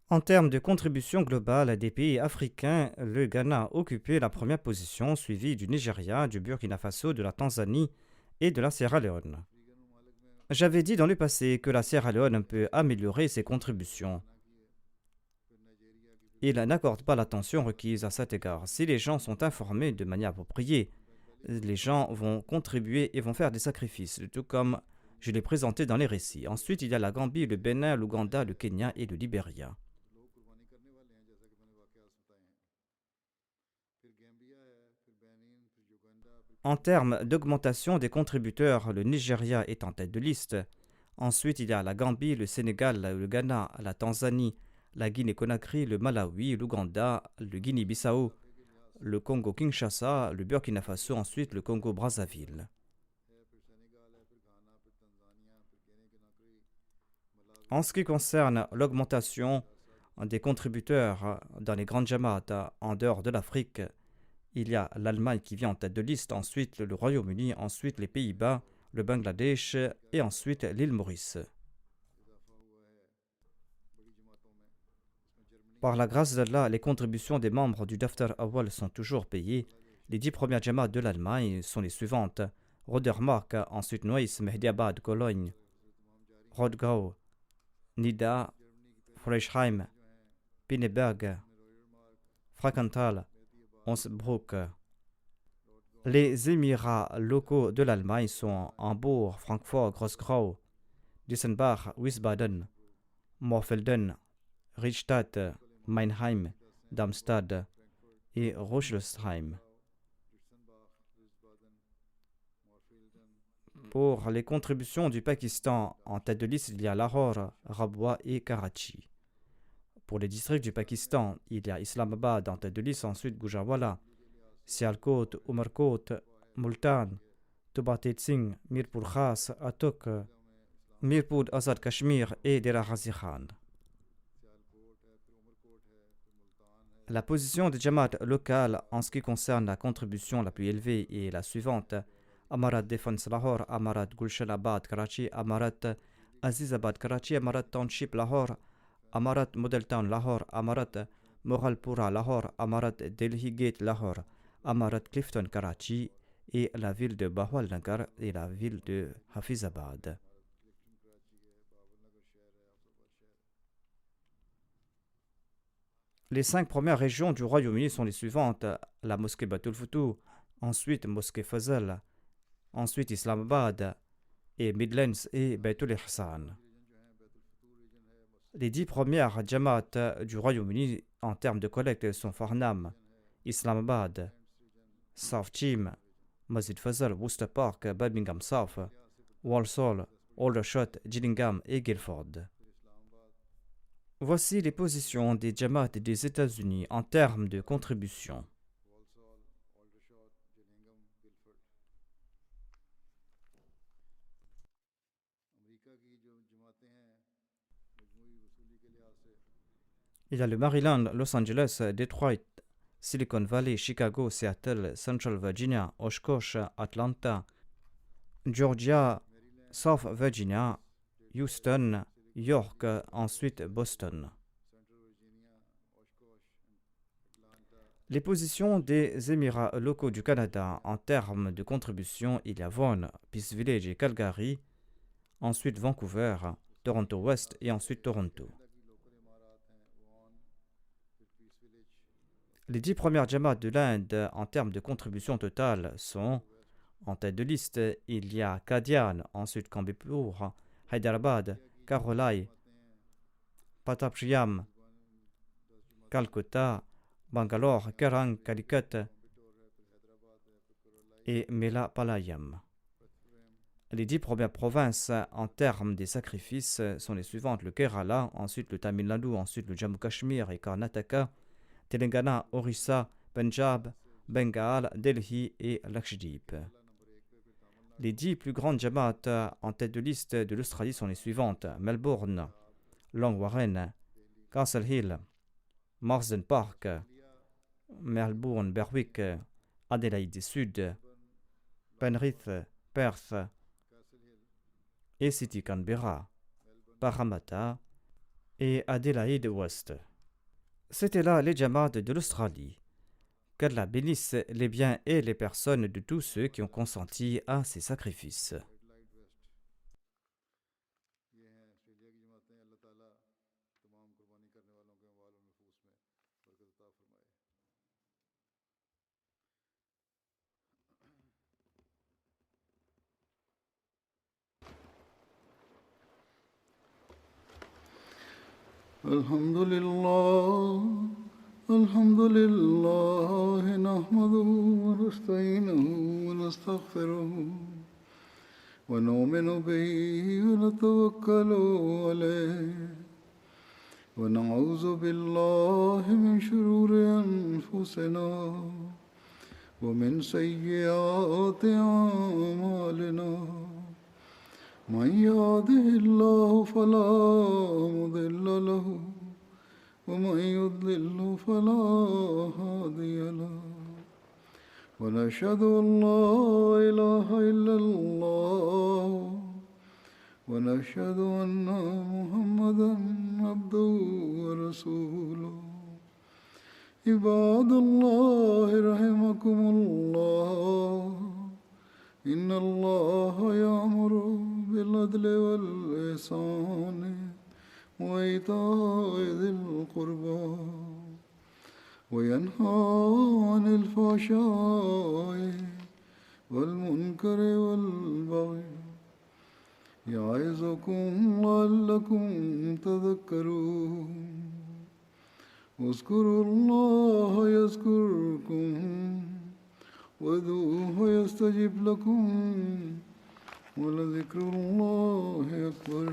En termes de contribution globale des pays africains, le Ghana a occupé la première position, suivi du Nigeria, du Burkina Faso, de la Tanzanie et de la Sierra Leone. J'avais dit dans le passé que la Sierra Leone peut améliorer ses contributions. Il n'accorde pas l'attention requise à cet égard. Si les gens sont informés de manière appropriée, les gens vont contribuer et vont faire des sacrifices, tout comme je l'ai présenté dans les récits. Ensuite, il y a la Gambie, le Bénin, l'Ouganda, le Kenya et le Libéria. En termes d'augmentation des contributeurs, le Nigeria est en tête de liste. Ensuite, il y a la Gambie, le Sénégal, le Ghana, la Tanzanie, la Guinée-Conakry, le Malawi, l'Ouganda, le Guinée-Bissau, le Congo-Kinshasa, le Burkina Faso, ensuite le Congo-Brazzaville. En ce qui concerne l'augmentation des contributeurs dans les grandes jamaats en dehors de l'Afrique, il y a l'Allemagne qui vient en tête de liste, ensuite le Royaume-Uni, ensuite les Pays-Bas, le Bangladesh et ensuite l'île Maurice. Par la grâce d'Allah, les contributions des membres du Daftar Awal sont toujours payées. Les 10 premières jamaats de l'Allemagne sont les suivantes: Rodermark, ensuite Neuss, Mehdiabad, Cologne, Rodgau, Nida, Freischheim, Pinneberg, Frankenthal, Osnabrück. Les émirats locaux de l'Allemagne sont Hambourg, Francfort, Grossgrau, Düsseldorf, Wiesbaden, Morfelden, Riedstadt, Meinheim, Darmstadt et Rüsselsheim. Pour les contributions du Pakistan, en tête de liste, il y a Lahore, Rabwa et Karachi. Pour les districts du Pakistan, il y a Islamabad en tête de liste, ensuite Gujranwala, Sialkot, Umarkot, Multan, Tubat Singh, Mirpur Khas, Atok, Mirpur Azad Kashmir et Dera Ghazi Khan. La position des jamaats locales en ce qui concerne la contribution la plus élevée est la suivante: Amarat Defense Lahore, Amarat Gulshanabad Karachi, Amarat Azizabad Karachi, Amarat Township Lahore, Amarat Model Town Lahore, Amarat Moralpura Lahore, Amarat Delhi Gate Lahore, Amarat Clifton Karachi et la ville de Bahawalnagar et la ville de Hafizabad. Les 5 premières régions du Royaume-Uni sont les suivantes: la mosquée Batul Futuh, ensuite mosquée Fazal, ensuite Islamabad et Midlands et Baitul Ihsan. Les 10 premières jamaats du Royaume-Uni en termes de collecte sont Farnham, Islamabad, South Cheam, Masjid Fazal, Worcester Park, Birmingham South, Walsall, Aldershot, Gillingham et Guildford. Voici les positions des jamaats des États-Unis en termes de contribution. Il y a le Maryland, Los Angeles, Detroit, Silicon Valley, Chicago, Seattle, Central Virginia, Oshkosh, Atlanta, Georgia, South Virginia, Houston, York, ensuite Boston. Les positions des Émirats locaux du Canada en termes de contribution, il y a Vaughan, Peace Village et Calgary, ensuite Vancouver, Toronto West et ensuite Toronto. Les 10 premières Jamaats de l'Inde en termes de contribution totale sont: en tête de liste, il y a Qadian, ensuite Kambipur, Hyderabad, Karolai, Patapshiam, Calcutta, Bangalore, Kerang, Calicut et Melapalayam. Les 10 premières provinces en termes des sacrifices sont les suivantes: le Kerala, ensuite le Tamil Nadu, ensuite le Jammu Kashmir et Karnataka, Telangana, Orissa, Punjab, Bengale, Delhi et Lakshadweep. Les 10 plus grandes Jamaats en tête de liste de l'Australie sont les suivantes: Melbourne, Long Warren, Castle Hill, Marsden Park, Melbourne, Berwick, Adélaïde Sud, Penrith, Perth et City Canberra, Parramatta et Adélaïde Ouest. C'était là les Jamaats de l'Australie. Qu'Allah bénisse les biens et les personnes de tous ceux qui ont consenti à ces sacrifices. الحمد لله نحمده ونستعينه ونستغفره ونؤمن به ونتوكل عليه ونعوذ بالله من شرور أنفسنا ومن سيئات أعمالنا من يهده الله فلا مضل له ومن يضلل فلا هادي له ونشهد أن لا إله إلا الله ونشهد أن محمدا عبده ورسوله عباد الله رحمكم الله إن الله يأمر بالعدل والإحسان وإيتاء ذي القربى وينهى عن الفحشاء والمنكر والبغي يعظكم لعلكم تذكرون اذكروا الله يذكركم وادعوه يستجب لكم ولذكر الله أكبر